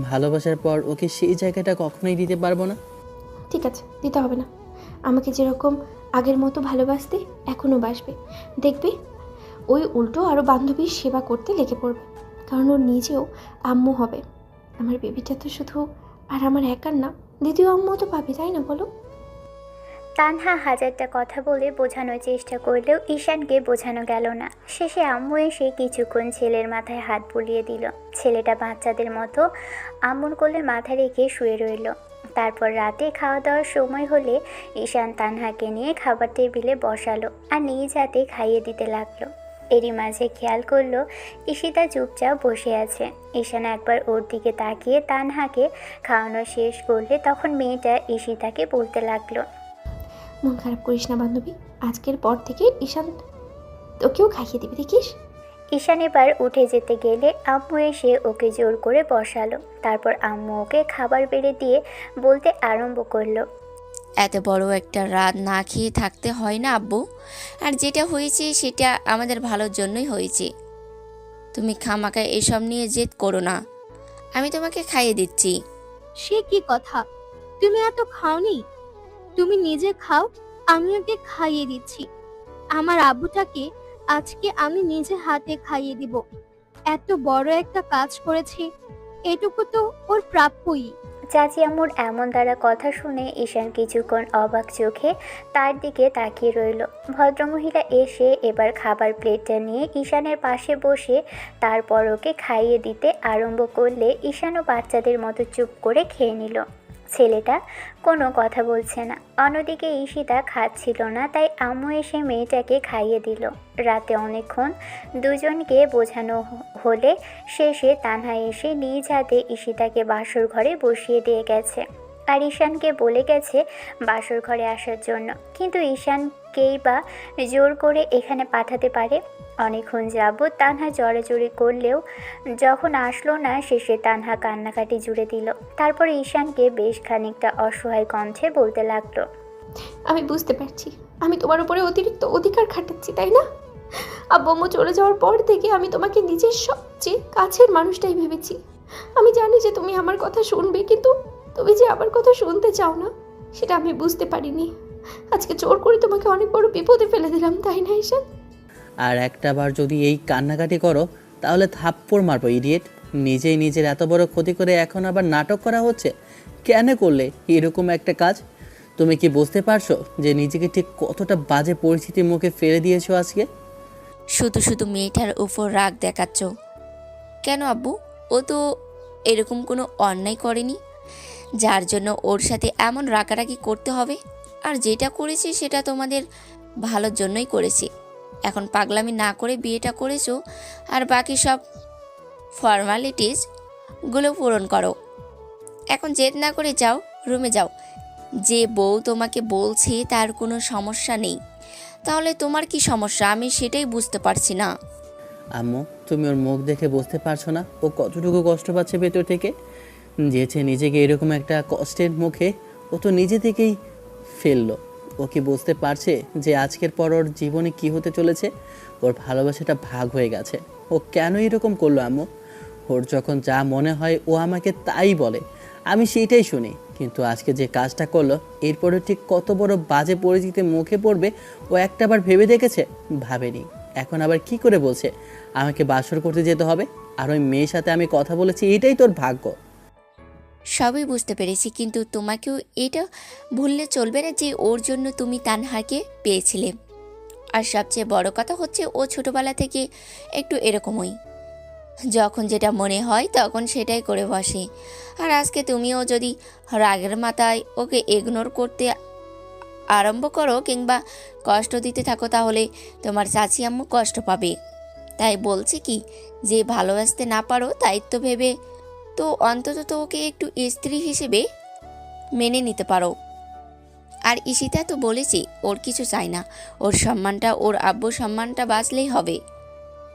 [SPEAKER 1] ভালোবাসার পর ওকে সেই জায়গাটা কখনোই দিতে পারবো না?
[SPEAKER 3] ঠিক আছে, দিতে হবে না। আমাকে যেরকম আগের মতো ভালোবাসতে এখনও বাসবে। দেখবে ওই উল্টো আরও বান্ধবীর সেবা করতে লেগে পড়বে, কারণ ওর নিজেও আম্মু হবে। আমার বেবিটা তো শুধু আর আমার একার না, দ্বিতীয় আম্মু তো পাবে, তাই না বলো?
[SPEAKER 2] তানহা হাজারটা কথা বলে বোঝানোর চেষ্টা করলেও ঈশানকে বোঝানো গেল না। শেষে আম্মু এসে কিছুক্ষণ ছেলের মাথায় হাত বুলিয়ে দিল। ছেলেটা বাচ্চাদের মতো আম্মুর কোলে মাথা রেখে শুয়ে রইল। তারপর রাতে খাওয়া দাওয়ার সময় হলে ঈশান তানহাকে নিয়ে খাবার টেবিলে বসালো আর নিজ হাতে খাইয়ে দিতে লাগলো। এরই মাঝে খেয়াল করলো ঈশিতা চুপচাপ বসে আছে। ঈশান একবার ওর দিকে তাকিয়ে তানহাকে খাওয়ানো শেষ করলে তখন মেয়েটা ঈশিতাকে বলতে লাগলো,
[SPEAKER 3] মন খারাপ করিস না বান্ধবী, আজকের পর থেকে ঈশান তোকেও খাইয়ে দিবি, দেখিস।
[SPEAKER 2] ঈশান এবার উঠে যেতে গেলে আম্মু এসে ওকে জোর করে বসালো। তারপর আম্মু ওকে খাবার বেড়ে দিয়ে বলতে আরম্ভ করলো,
[SPEAKER 4] এত বড় একটা রাত না খেয়ে থাকতে হয় না আব্বু? আর যেটা হয়েছে সেটা আমাদের ভালোর জন্যই হয়েছে। তুমি খামাখা এসব নিয়ে জেদ করো না, আমি তোমাকে খাইয়ে দিচ্ছি।
[SPEAKER 5] সে কি কথা? তুমি এত খাওনি? তুমি নিজে খাও, আমি ওকে খাইয়ে দিচ্ছি। আমার আব্বুটাকে আজকে আমি নিজে হাতে খাইয়ে দিব। এত বড় একটা কাজ করেছে, এটুকু তো ওর প্রাপ্যই।
[SPEAKER 2] চাচি আম্মুর এমন দ্বারা কথা শুনে ঈশান কিছুক্ষণ অবাক চোখে তার দিকে তাকিয়ে রইল। ভদ্রমহিলা এসে এবার খাবার প্লেটটা নিয়ে ঈশানের পাশে বসে তারপর ওকে খাইয়ে দিতে আরম্ভ করলে ঈশানও বাচ্চাদের মতো চুপ করে খেয়ে নিল। ছেলেটা কোনো কথা বলছে না। অন্যদিকে ঈশিতা খাচ্ছিল না, তাই আম্মু এসে মেয়েটাকে খাইয়ে দিল। রাতে অনেকক্ষণ দুজনকে বোঝানো হলে শেষে তানহা এসে নিজ হাতে ঈশিতাকে বাসর ঘরে বসিয়ে দিয়ে গেছে আর ঈশানকে বলে গেছে বাসর ঘরে আসার জন্য। কিন্তু ঈশানকেই বা জোর করে এখানে পাঠাতে পারে? অনেকক্ষণ যাবৎ তানহা জড়াজড়ি করলেও যখন আসলো না, শেষে তানহা কান্নাকাটি জুড়ে দিল। তারপর ঈশানকে বেশ খানিকটা অসহায় কণ্ঠে বলতে লাগলো,
[SPEAKER 3] আমি বুঝতে পারছি আমি তোমার উপরে অতিরিক্ত অধিকার খাটাচ্ছি, তাই না? আব্বু আম্মু চলে যাওয়ার পর থেকে আমি তোমাকে নিজের সবচেয়ে কাছের মানুষটাই ভেবেছি। আমি জানি যে তুমি আমার কথা শুনবে, কিন্তু তুমি যে আমার কথা শুনতে চাও না সেটা আমি বুঝতে পারিনি। আজকে জোর করে তোমাকে অনেক বড় বিপদে ফেলে দিলাম, তাই না ঈশান?
[SPEAKER 1] আর একটা বার যদি এই কান্নাকাটি করো তাহলে থাপ্পড় মারবো ইডিয়েট। নিজেই নিজের এত বড় ক্ষতি করে এখন আবার নাটক করা হচ্ছে। কেন করলে এরকম একটা কাজ? তুমি কি বুঝতে পারছো যে নিজেকে ঠিক কতটা বাজে পরিস্থিতির মুখে ফেলে দিয়েছো আজকে?
[SPEAKER 4] শুধু শুধু মেয়েটার উপর রাগ দেখাচ্ছ কেন আব্বু? ও তো এরকম কোনো অন্যায় করেনি যার জন্য ওর সাথে এমন রাগারাগি করতে হবে। আর যেটা করেছি সেটা তোমাদের ভালোর জন্যই করেছি। এখন পাগলামি না করে বিয়েটা করেছো, আর বাকি সব ফর্মালিটিসগুলো পূরণ করো। এখন জেদ না করে যাও, রুমে যাও। যে বউ তোমাকে বলছে তার কোনো সমস্যা নেই, তাহলে তোমার কি সমস্যা আমি সেটাই বুঝতে পারছি না।
[SPEAKER 1] আম্মু, তুমি ওর মুখ দেখে বুঝতে পারছো না ও কতটুকু কষ্ট পাচ্ছে ভেতর থেকে? যেছে নিজেকে এরকম একটা কষ্টের মুখে ও তো নিজে থেকেই ফেললো। ও কি বুঝতে পারছে যে আজকের পর ওর জীবনে কি হতে চলেছে? ওর ভালোবাসাটা ভাগ হয়ে গেছে। ও কেন এরকম করলো আম্মু? ওর যখন যা মনে হয় ও আমাকে তাই বলে, আমি সেইটাই শুনি। কিন্তু আজকে যে কাজটা করলো এরপরে ঠিক কত বড় বাজে পরিস্থিতির মুখে পড়বে ও একটাবার ভেবে দেখেছে? ভাবেনি। এখন আবার কি করে বলছে আমাকে বাসর করতে যেতে হবে? আর ওই মেয়ের সাথে আমি কথা বলেছি, এটাই তোর ভাগ্য।
[SPEAKER 4] সবই বুঝতে পেরেছি, কিন্তু তোমাকেও এটা ভুললে চলবে না যে ওর জন্য তুমি তানহাকে পেয়েছিলে। আর সবচেয়ে বড় কথা হচ্ছে ও ছোটবেলা থেকে একটু এরকমই, যখন যেটা মনে হয় তখন সেটাই করে বসে। আর আজকে তুমিও যদি রাগের মাথায় ওকে ইগনোর করতে আরম্ভ করো কিংবা কষ্ট দিতে থাকো, তাহলে তোমার চাচি আম্মু কষ্ট পাবে। তাই বলছি কি, যে ভালোবাসতে না পারো দায়িত্ব ভেবে তো অন্তত তো ওকে একটু স্ত্রী হিসেবে মেনে নিতে পারো। আর ঈশিতা তো বলেছি ওর কিছু চাই না, ওর সম্মানটা, ওর আব্বুর সম্মানটা বাঁচলেই হবে।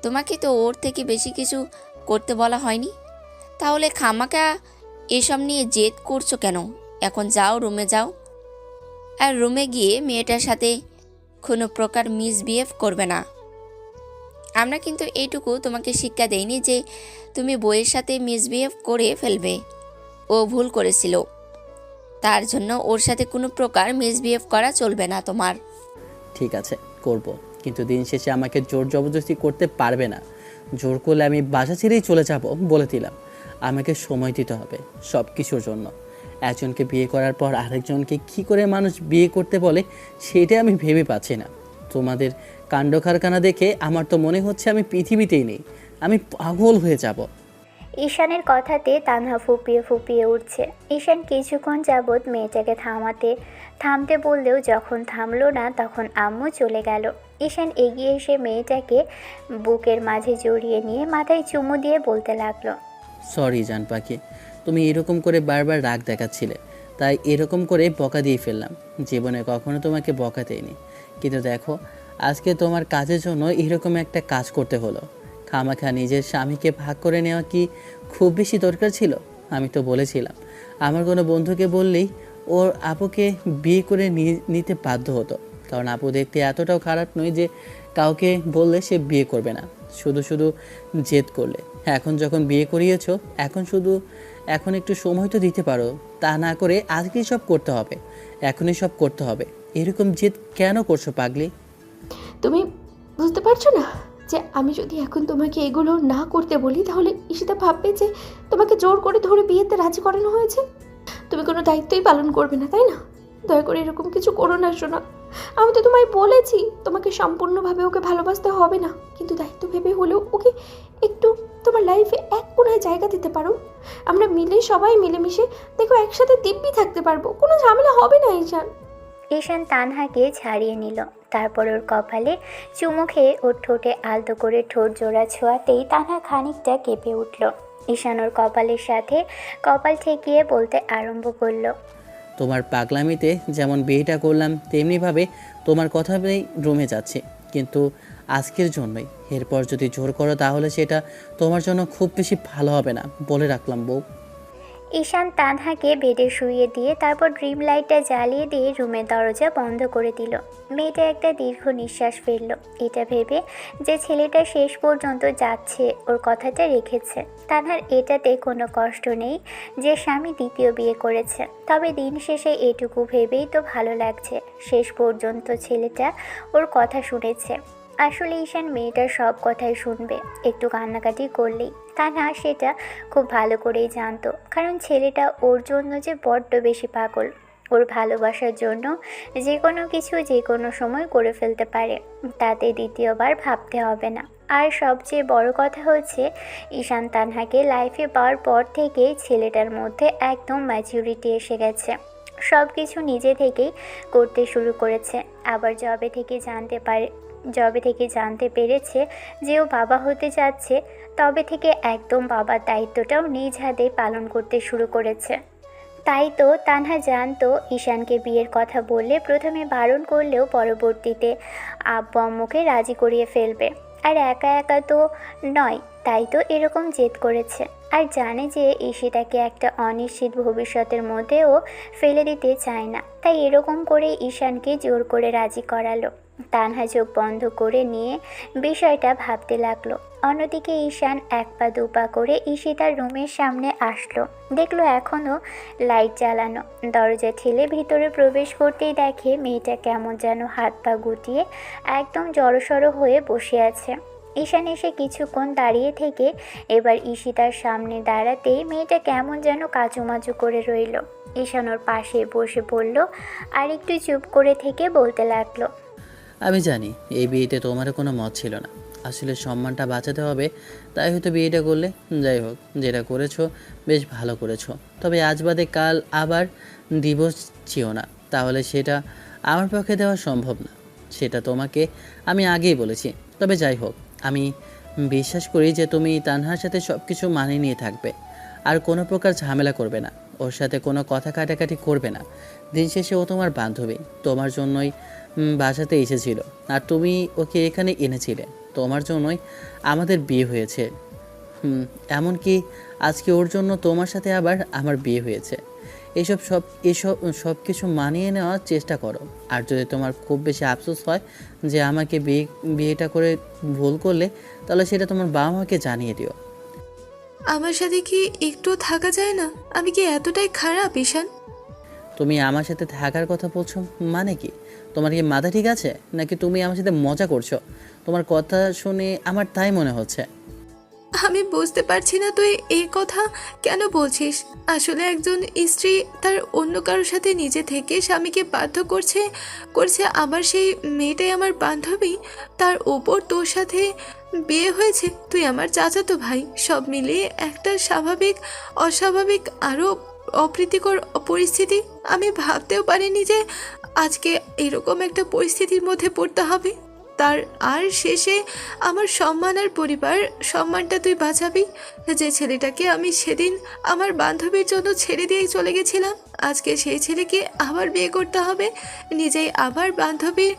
[SPEAKER 4] তোমাকে তো ওর থেকে বেশি কিছু করতে বলা হয়নি, তাহলে খামাকা এসব নিয়ে জেদ করছো কেন? এখন যাও, রুমে যাও। আর রুমে গিয়ে মেয়েটার সাথে কোনো প্রকার মিসবিহেভ করবে না। আমরা কিন্তু এইটুকু তোমাকে শিক্ষা দেইনি যে তুমি বইয়ের সাথে মিসবিহেভ করে ফেলবে। ও ভুল করেছিল, তার জন্য ওর সাথে কোনো প্রকার মিসবিহেভ করা চলবে না তোমার।
[SPEAKER 1] ঠিক আছে, করব, কিন্তু দিন শেষে আমাকে জোর জবরদস্তি করতে পারবে না। জোর করলে আমি বাসা ছেড়েই চলে যাব, বলে দিলাম। আমাকে সময় দিতে হবে সব কিছুর জন্য। একজনকে বিয়ে করার পর আরেকজনকে কী করে মানুষ বিয়ে করতে বলে সেটা আমি ভেবে পাচ্ছি না। তোমাদের কাণ্ড কারখানা দেখে আমার তো মনে হচ্ছে আমি পৃথিবীতেই নেই, আমি পাগল হয়ে যাব।
[SPEAKER 2] ঈশানের কথাতে তানহা ফুপিয়ে ফুপিয়ে উঠছে। ঈশান কিছুক্ষণ যাবৎ মেয়েটাকে থামতে বললেও যখন থামলো না, তখন আম্মু চলে গেল। ঈশান এগিয়ে এসে মেয়েটাকে বুকের মাঝে জড়িয়ে নিয়ে মাথায় চুমু দিয়ে বলতে লাগলো,
[SPEAKER 1] সরি জান পাখি, তুমি এরকম করে বারবার রাগ দেখাচ্ছিলে, তাই এরকম করে বকা দিয়ে ফেললাম। জীবনে কখনো তোমাকে বকা দেয়নি, কিন্তু দেখো আজকে তোমার কাজের জন্য এরকম একটা কাজ করতে হলো। খামাখা নিজের স্বামীকে ভাগ করে নেওয়া কি খুব বেশি দরকার ছিল? আমি তো বলেছিলাম আমার কোনো বন্ধুকে বললেই ওর আপুকে বিয়ে করে নিতে বাধ্য হতো, কারণ আপু দেখতে এতটাও খারাপ নয় যে কাউকে বললে সে বিয়ে করবে না। শুধু শুধু জেদ করলে। এখন যখন বিয়ে করিয়েছো, এখন একটু সময় তো দিতে পারো। তা না করে আজকেই সব করতে হবে, এখনই সব করতে হবে, এরকম জেদ কেন করছো পাগলি?
[SPEAKER 3] তুমি বুঝতে পারছো না যে আমি যদি এখন তোমাকে এগুলো না করতে বলি তাহলে ঈশিতা ভাববে যে তোমাকে জোর করে ধরে বিয়েতে রাজি করানো হয়েছে। তুমি কোনো দায়িত্বই পালন করবে না, তাই না? দয়া করে এরকম কিছু করো না সোনা। আমি তো তোমায় বলেছি তোমাকে সম্পূর্ণভাবে ওকে ভালোবাসতে হবে না, কিন্তু দায়িত্ব ভেবে হলেও ওকে একটু তোমার লাইফে এক কোণায় জায়গা দিতে পারো। আমরা সবাই মিলেমিশে দেখো একসাথে দিব্যি থাকতে পারবো, কোনো ঝামেলা হবে না ঈশান।
[SPEAKER 2] ঈশান তানহাকে ছাড়িয়ে নিল, তারপর ওর কপালে চুমু খেয়ে ওর ঠোঁটে আলতো করে ঠোঁট জোড়া ছোঁয়াতেই তানহা খানিকটা কেঁপে উঠল। ঈশান ওর কপালের সাথে কপাল ঠেকিয়ে বলতে আরম্ভ করলো,
[SPEAKER 1] তোমার পাগলামিতে যেমন বিয়েটা করলাম তেমনিভাবে তোমার কথাতেই রুমে যাচ্ছে, কিন্তু আজকের জন্যই। এরপর যদি জোর করো তাহলে সেটা তোমার জন্য খুব বেশি ভালো হবে না, বলে রাখলাম বউ।
[SPEAKER 2] ঈশান তানহাকে বেডে শুইয়ে দিয়ে তারপর ড্রিম লাইটটা জ্বালিয়ে দিয়ে রুমের দরজা বন্ধ করে দিল। মেয়েটা একটা দীর্ঘ নিঃশ্বাস ফেলল, এটা ভেবে যে ছেলেটা শেষ পর্যন্ত যাচ্ছে, ওর কথাটা রেখেছে। তানহার এটাতে কোনো কষ্ট নেই যে স্বামী দ্বিতীয় বিয়ে করেছে, তবে দিন শেষে এটুকু ভেবেই তো ভালো লাগছে শেষ পর্যন্ত ছেলেটা ওর কথা শুনেছে। আসলে ঈশান মেয়েটার সব কথাই শুনবে, একটু কান্নাকাটি করলেই। তানহা সেটা খুব ভালো করেই জানতো, কারণ ছেলেটা ওর জন্য যে বড্ড বেশি পাগল। ওর ভালোবাসার জন্য যে কোনো কিছু যে কোনো সময় করে ফেলতে পারে, তাতে দ্বিতীয়বার ভাবতে হবে না। আর সবচেয়ে বড় কথা হচ্ছে ঈশান তানহাকে লাইফে পাওয়ার পর থেকে ছেলেটার মধ্যে একদম ম্যাচুরিটি এসে গেছে, সব কিছু নিজে থেকেই করতে শুরু করেছে। আবার জবে থেকে জানতে পেরেছে যে ও বাবা হতে যাচ্ছে, তবে থেকে একদম বাবার দায়িত্বটাও নিজ হাতে পালন করতে শুরু করেছে। তাই তো তানহা জানতো ঈশানকে বিয়ের কথা বললে প্রথমে বারণ করলেও পরবর্তীতে আব্বু আম্মুকে রাজি করিয়ে ফেলবে। আর একা একা তো নয়, তাই তো এরকম জেদ করেছে। আর জানে যে ঈশিতাকে একটা অনিশ্চিত ভবিষ্যতের মধ্যেও ফেলে দিতে চায় না, তাই এরকম করে ঈশানকে জোর করে রাজি করালো। তানহা চোখ বন্ধ করে নিয়ে বিষয়টা ভাবতে লাগলো। অন্যদিকে ঈশান এক পা দুপা করে ঈশিতার রুমের সামনে আসলো, দেখলো এখনও লাইট জ্বালানো। দরজা ঠেলে ভিতরে প্রবেশ করতেই দেখে মেয়েটা কেমন যেন হাত পা গুটিয়ে একদম জড়সড় হয়ে বসে আছে। ঈশান এসে কিছুক্ষণ দাঁড়িয়ে থেকে এবার ঈশিতার সামনে দাঁড়াতেই মেয়েটা কেমন যেন কাচুমাচু করে রইল। ঈশান ওর পাশে বসে পড়ল আর একটু চুপ করে থেকে বলতে লাগলো,
[SPEAKER 1] আমি জানি এই বিয়েতে তোমারও কোনো মত ছিল না, আসলে সম্মানটা বাঁচাতে হবে তাই হয়তো বিয়েটা করলে। যাই হোক, যেটা করেছো বেশ ভালো করেছো, তবে আজ বাদে কাল আবার ডিভোর্স চিও না, তাহলে সেটা আমার পক্ষে দেওয়া সম্ভব না, সেটা তোমাকে আমি আগেই বলেছি। তবে যাই হোক, আমি বিশ্বাস করি যে তুমি তানহার সাথে সব কিছু মানিয়ে নিয়ে থাকবে, আর কোনো প্রকার ঝামেলা করবে না, ওর সাথে কোনো কথা কাটাকাটি করবে না। দিন শেষে ও তোমার বান্ধবী, তোমার জন্যই বাসাতে এসেছিল, আর তুমি ওকে এখানে এনেছিলে, তোমার জন্যই আমাদের বিয়ে হয়েছে। এমনকি আজকে ওর জন্য তোমার সাথে আবার আমার বিয়ে হয়েছে। এসব কিছু মানিয়ে নেওয়ার চেষ্টা করো। আর যদি তোমার খুব বেশি আফসোস হয় যে আমাকে বিয়েটা করে ভুল করলে, তাহলে সেটা তোমার বাবা মাকে জানিয়ে দিও।
[SPEAKER 6] আমার সাথে কি একটু থাকা যায় না? আমি কি এতটাই খারাপ ঈশান?
[SPEAKER 1] তুমি আমার সাথে থাকার কথা বলছো মানে কি? তোমার কি মাথা ঠিক আছে নাকি তুমি আমার সাথে মজা করছো? তোমার কথা শুনে আমার তাই মনে হচ্ছে।
[SPEAKER 6] আমি বুঝতে পারছি না তুই এই কথা কেন বলছিস। আসলে একজন স্ত্রী তার অন্য কারোর সাথে নিজে থেকে স্বামীকে বাধ্য করছে আবার সেই মেয়েটাই আমার বান্ধবী, তার ওপর তোর সাথে বিয়ে হয়েছে, তুই আমার চাচাতো ভাই। সব মিলিয়ে একটা অস্বাভাবিক আরও অপ্রীতিকর পরিস্থিতি। আমি ভাবতেও পারিনি যে আজকে এরকম একটা পরিস্থিতির মধ্যে পড়তে হবে। আর শেষে আমার সম্মান আর পরিবার সম্মানটা তুই বাঁচাবি। যে ছেলেটাকে আমি সেদিন আমার বান্ধবীর জন্য ছেড়ে দিয়ে চলে গেছিলাম, আজকে সেই ছেলেকে আবার বিয়ে করতে হবে, নিজেই আবার বান্ধবীর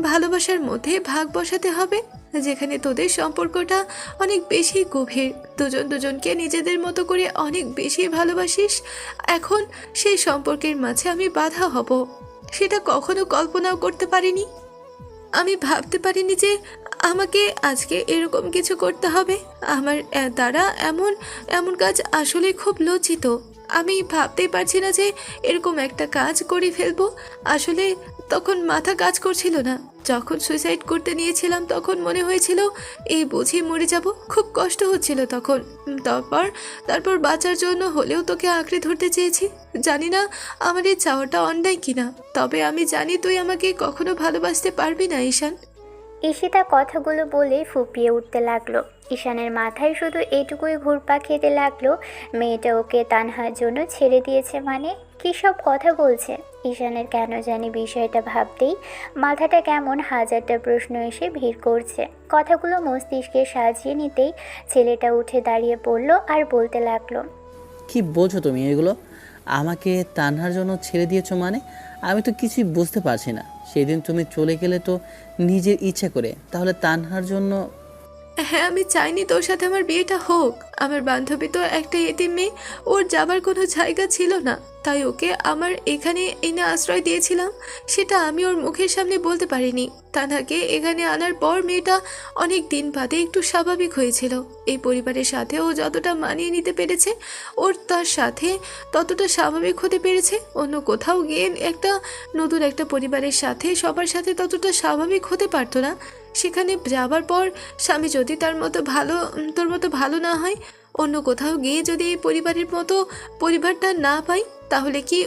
[SPEAKER 6] ভালোবাসার মধ্যে ভাগ বসাতে হবে, যেখানে তোদের সম্পর্কটা অনেক বেশি গভীর, দুজনকে নিজেদের মতো করে অনেক বেশি ভালোবাসিস। এখন সেই সম্পর্কের মাঝে আমি বাধা হব, সেটা কখনো কল্পনাও করতে পারিনি। আমি ভাবতে পারিনি যে আমাকে আজকে এরকম কিছু করতে হবে? আমার দ্বারা এমন এমন কাজ আসলে খুব লজ্জিত। আমি ভাবতেই পারছি না যে এরকম একটা কাজ করে ফেলবো। আসলে তখন মাথা কাজ করছিল না। যখন সুইসাইড করতে নিয়েছিলাম তখন মনে হয়েছিল এই বুঝি মরে যাব, খুব কষ্ট হচ্ছিল তখন। তারপর তারপর বাঁচার জন্য হলেও তোকে আঁকড়ে ধরতে চেয়েছি। জানি না আমার এই চাওয়াটা অন্যায় কিনা, তবে আমি জানি তুই আমাকে কখনো ভালোবাসতে পারবি না ঈশান।
[SPEAKER 2] ঈশিতা কথাগুলো বলে ফুপিয়ে উঠতে লাগলো। ঈশানের মাথায় শুধু এইটুকুই ঘুরপাক খেতে লাগলো, মেয়েটা ওকে তানহার জন্য ছেড়ে দিয়েছে মানে? কী সব কথা বলছে? ঈশানের কেন জানি বিষয়টা ভাবতেই মাথাটা কেমন হাজারটা প্রশ্ন এসে ভিড় করছে। কথাগুলো মস্তিষ্কে সাজিয়ে নিতেই ছেলেটা উঠে দাঁড়িয়ে পড়ল আর বলতে লাগলো,
[SPEAKER 1] কি বলছো তুমি এগুলো? আমাকে তানহার জন্য ছেড়ে দিয়েছো মানে? আমি তো কিছুই বুঝতে পারছি না। সেদিন তুমি চলে গেলে তো নিজের ইচ্ছা করে, তাহলে তানহার জন্য?
[SPEAKER 6] হ্যাঁ, আমি চাইনি তোর সাথে আমার বিয়েটা হোক। আমার বান্ধবী তো একটা এতিম মেয়ে, ওর যাবার কোনো জায়গা ছিল না, তাই ওকে আমার এখানে এনে আশ্রয় দিয়েছিলাম। সেটা আমি ওর মুখের সামনে বলতে পারিনি। তানহাকে এখানে আনার পর মেয়েটা অনেক দিন বাদে একটু স্বাভাবিক হয়েছিল। এই পরিবারের সাথে ও যতটা মানিয়ে নিতে পেরেছে, ওর তার সাথে ততটা স্বাভাবিক হতে পেরেছে। অন্য কোথাও গিয়ে নতুন একটা পরিবারের সাথে সবার সাথে ততটা স্বাভাবিক হতে পারতো না। সেখানে যাবার পর স্বামী যদি তোর মতো ভালো না হয়, অন্য কোথাও গিয়ে যদি এই পরিবারটা না পাই, তাহলে কি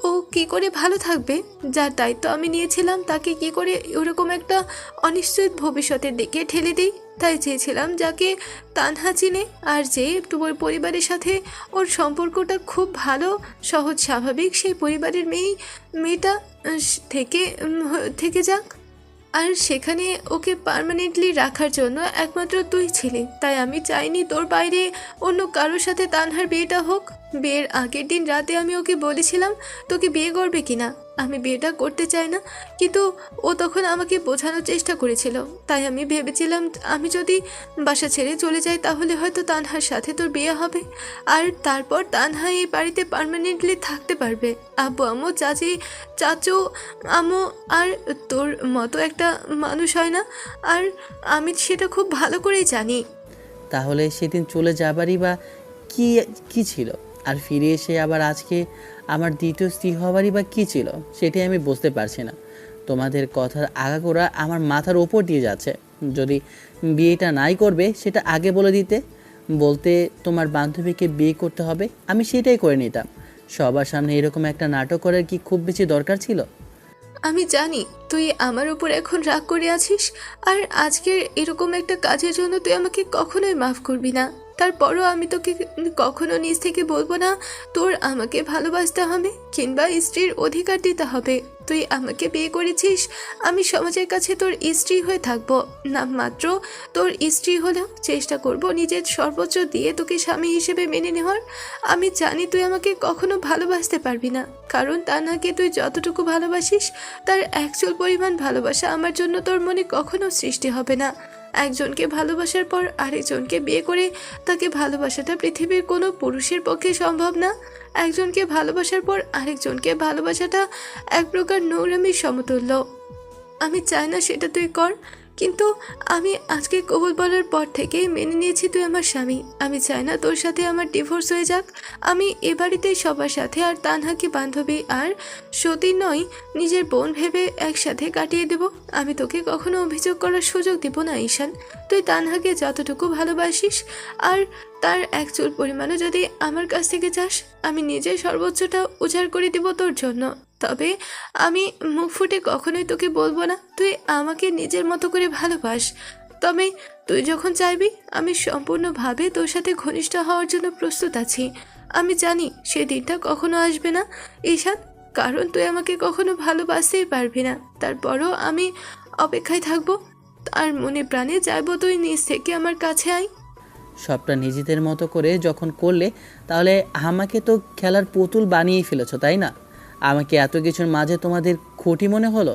[SPEAKER 6] ও কি করে ভালো থাকবে? যার দায়িত্ব আমি নিয়েছিলাম তাকে কি করে ওরকম একটা অনিশ্চিত ভবিষ্যতের দিকে ঠেলে দিই? তাই চেয়েছিলাম যাকে তানহা চিনে আর যে তোমার পরিবারের সাথে ওর সম্পর্কটা খুব ভালো, সহজ, স্বাভাবিক, সেই পরিবারের মেয়েটা থেকে যাক। আর সেখানে ওকে পার্মানেন্টলি রাখার জন্য একমাত্র তুই ছিলি। তাই আমি চাইনি তোর বাইরে অন্য কারোর সাথে তানহার বিয়েটা হোক। বিয়ের আগের দিন রাতে আমি ওকে বলেছিলাম তোকে বিয়ে করবে কিনা। আমি বিয়েটা করতে চাই না, কিন্তু ও তখন আমাকে বোঝানোর চেষ্টা করেছিল। তাই আমি ভেবেছিলাম আমি যদি বাসা ছেড়ে চলে যাই তাহলে হয়তো তানহার সাথে তোর বিয়ে হবে, আর তারপর তানহা এই বাড়িতে পার্মানেন্টলি থাকতে পারবে। আব্বু আম্মু চাচু আম্মু আর তোর মতো একটা মানুষ হয় না, আর আমি সেটা খুব ভালো করেই জানি।
[SPEAKER 1] তাহলে সেদিন চলে যাবারই বা কি কি ছিল? আর ফিরে এসে আবার আজকে আমার দ্বিতীয় স্ত্রী হবারই বা কী ছিল? সেটাই আমি বুঝতে পারছি না। তোমাদের কথার আগাগোড়া আমার মাথার ওপর দিয়ে যাচ্ছে। যদি বিয়েটা নাই করবে সেটা আগে বলে দিতে, বলতে তোমার বান্ধবীকে বিয়ে করতে হবে, আমি সেটাই করে নিতাম। সবার সামনে এরকম একটা নাটক করার কি খুব বেশি দরকার ছিল?
[SPEAKER 6] আমি জানি তুই আমার উপর এখন রাগ করে আছিস, আর আজকের এরকম একটা কাজের জন্য তুই আমাকে কখনোই মাফ করবি না। তারপরও আমি তোকে কখনো নিজ থেকে বলবো না তোর আমাকে ভালোবাসতে হবে কিংবা স্ত্রীর অধিকার দিতে হবে। তুই আমাকে বিয়ে করেছিস, আমি সমাজের কাছে তোর স্ত্রী হয়ে থাকবো। নামমাত্র তোর স্ত্রী হলেও চেষ্টা করব নিজের সর্বোচ্চ দিয়ে তোকে স্বামী হিসেবে মেনে নেওয়ার। আমি জানি তুই আমাকে কখনো ভালোবাসতে পারবি না, কারণ তানহাকে তুই যতটুকু ভালোবাসিস তার একচুল পরিমাণ ভালোবাসা আমার জন্য তোর মনে কখনো সৃষ্টি হবে না। একজনকে ভালোবাসার পর আরেকজনকে বিয়ে করে তাকে ভালোবাসাটা পৃথিবীর কোনো পুরুষের পক্ষে সম্ভব না। একজনকে ভালোবাসার পর আরেকজনকে ভালোবাসাটা এক প্রকার নোংরামির সমতুল্য। আমি চাই না সেটা তুই কর, কিন্তু আমি আজকে কবুল বলার পর থেকেই মেনে নিয়েছি তুই আমার স্বামী। আমি চাই না তোর সাথে আমার ডিভোর্স হয়ে যাক। আমি এ বাড়িতেই সবার সাথে আর তানহাকে বান্ধবী আর সতী নয় নিজের বোন ভেবে একসাথে কাটিয়ে দেব। আমি তোকে কখনো অভিযোগ করার সুযোগ দিব না ঈশান। তুই তানহাকে যতটুকু ভালোবাসিস আর তার এক চুল পরিমাণও যদি আমার কাছ থেকে চাস, আমি নিজের সর্বোচ্চটা উজাড় করে দিব তোর জন্য। তবে আমি মুখ ফুটে কখনোই তোকে বলবো না তুই আমাকে নিজের মতো করে ভালোবাস। তবে তুই যখন চাইবি আমি সম্পূর্ণভাবে তোর সাথে ঘনিষ্ঠ হওয়ার জন্য প্রস্তুত আছি। আমি জানি সেই দিনটা কখনো আসবে না ঈশান, কারণ তুই আমাকে কখনো ভালোবাসতেই পারবি না। তারপরও আমি অপেক্ষায় থাকবো, আর মনে প্রাণে চাইবো তুই নিজ থেকে আমার কাছে আয়।
[SPEAKER 1] সবটা নিজেদের মতো করে যখন করলে, তাহলে আমাকে তো খেলার পুতুল বানিয়েই ফেলেছো, তাই না? আমাকে এত কিছুর মাঝে তোমাদের খুঁটি মনে হলো?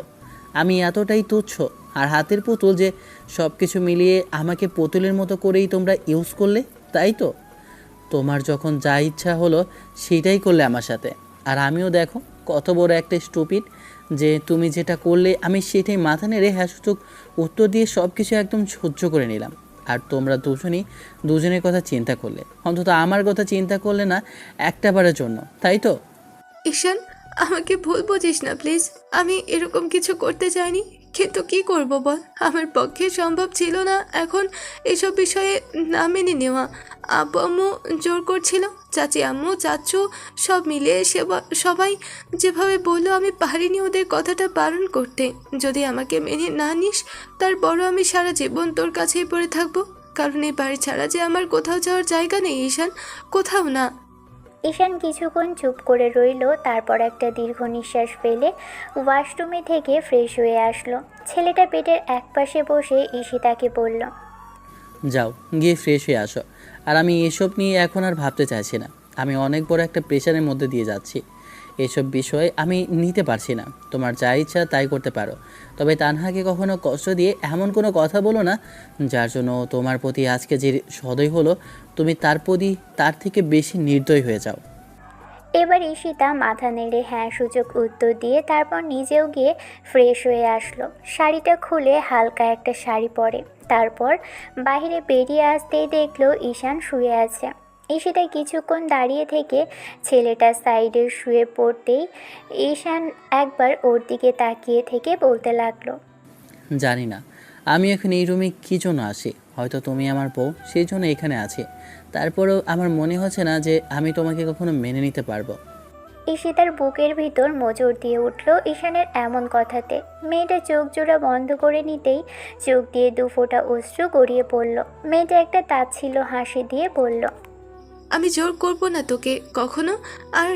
[SPEAKER 1] আমি এতটাই তুচ্ছ আর হাতের পুতুল যে সব কিছু মিলিয়ে আমাকে পুতুলের মতো করেই তোমরা ইউজ করলে, তাই তো? তোমার যখন যা ইচ্ছা হলো সেটাই করলে আমার সাথে, আর আমিও দেখো কত বড় একটা স্টুপিড যে তুমি যেটা করলে আমি সেটাই মাথা নেড়ে হ্যাঁ সূচক উত্তর দিয়ে সব কিছু একদম সহ্য করে নিলাম। আর তোমরা দুজনের কথা চিন্তা করলে, অন্তত আমার কথা চিন্তা করলে না একটাবারের জন্য, তাই তো?
[SPEAKER 6] ঈশান, আমাকে ভুল বুঝিস না প্লিজ। আমি এরকম কিছু করতে চাইনি, কিন্তু কি করব বল, আমার পক্ষে সম্ভব ছিল না এখন এসব বিষয়ে না মেনে নেওয়া। আব্বু আম্মু জোর করছিল, চাচি আম্মু চাচু সব মিলিয়ে সবাই যেভাবে বললো, আমি পারিনি ওদের কথাটা পালন করতে। যদি আমাকে মেনে না নিস, তারপরও আমি সারা জীবন তোর কাছেই পড়ে থাকবো, কারণ এই বাড়ি ছাড়া যে আমার কোথাও যাওয়ার জায়গা নেই ঈশান, কোথাও না।
[SPEAKER 2] ঈশান কিছুক্ষণ চুপ করে রইল, তারপর একটা দীর্ঘ নিঃশ্বাস ফেলে ওয়াশরুমে থেকে ফ্রেশ হয়ে আসলো। ছেলেটা পেটের একপাশে বসে ঈশিতাকে বলল,
[SPEAKER 1] যাও গিয়ে ফ্রেশ হয়ে আসো। আর আমি এসব নিয়ে এখন আর ভাবতে চাইছি না। আমি অনেক বড় একটা প্রেশারের মধ্যে দিয়ে যাচ্ছি। এসব বিষয় আমি নিতে পারছি না। তোমার যা ইচ্ছা তাই করতে পারো, তবে তানহাকে কখনো কষ্ট দিয়ে এমন কোনো কথা বলো না যার জন্য তোমার প্রতি আজকে যে সদয় হলো, তুমি তার প্রতি তার থেকে বেশি নির্দয় হয়ে যাও।
[SPEAKER 2] এবার ঈশিতা মাথা নেড়ে হ্যাঁ সূচক উত্তর দিয়ে তারপর নিজেও গিয়ে ফ্রেশ হয়ে আসলো। শাড়িটা খুলে হালকা একটা শাড়ি পরে তারপর বাইরে বেরিয়ে আসতেই দেখলো ঈশান শুয়ে আছে। ঈশিতা কিছুক্ষণ দাঁড়িয়ে থেকে ছেলেটার সাইডে শুয়ে পড়তেই ঈশান একবার ওর দিকে তাকিয়ে থেকে বলতে লাগলো,
[SPEAKER 1] জানি না আমি এখন এই রুমে কী জন্য আসি। হয়তো তুমি আমার বউ, সেই জন্য এখানে আছি। তারপরেও আমার মনে হচ্ছে না যে আমি তোমাকে কখনো মেনে নিতে পারবো।
[SPEAKER 2] ঈশিতার বুকের ভিতর মোচড় দিয়ে উঠল ঈশানের এমন কথাতে। মেয়েটা চোখ জোড়া বন্ধ করে নিতেই চোখ দিয়ে দু ফোঁটা অশ্রু গড়িয়ে পড়ল। মেয়েটা একটা তাচ্ছিল্য হাসি দিয়ে বলল,
[SPEAKER 6] আমি জোর করব না তোকে কখনো, আর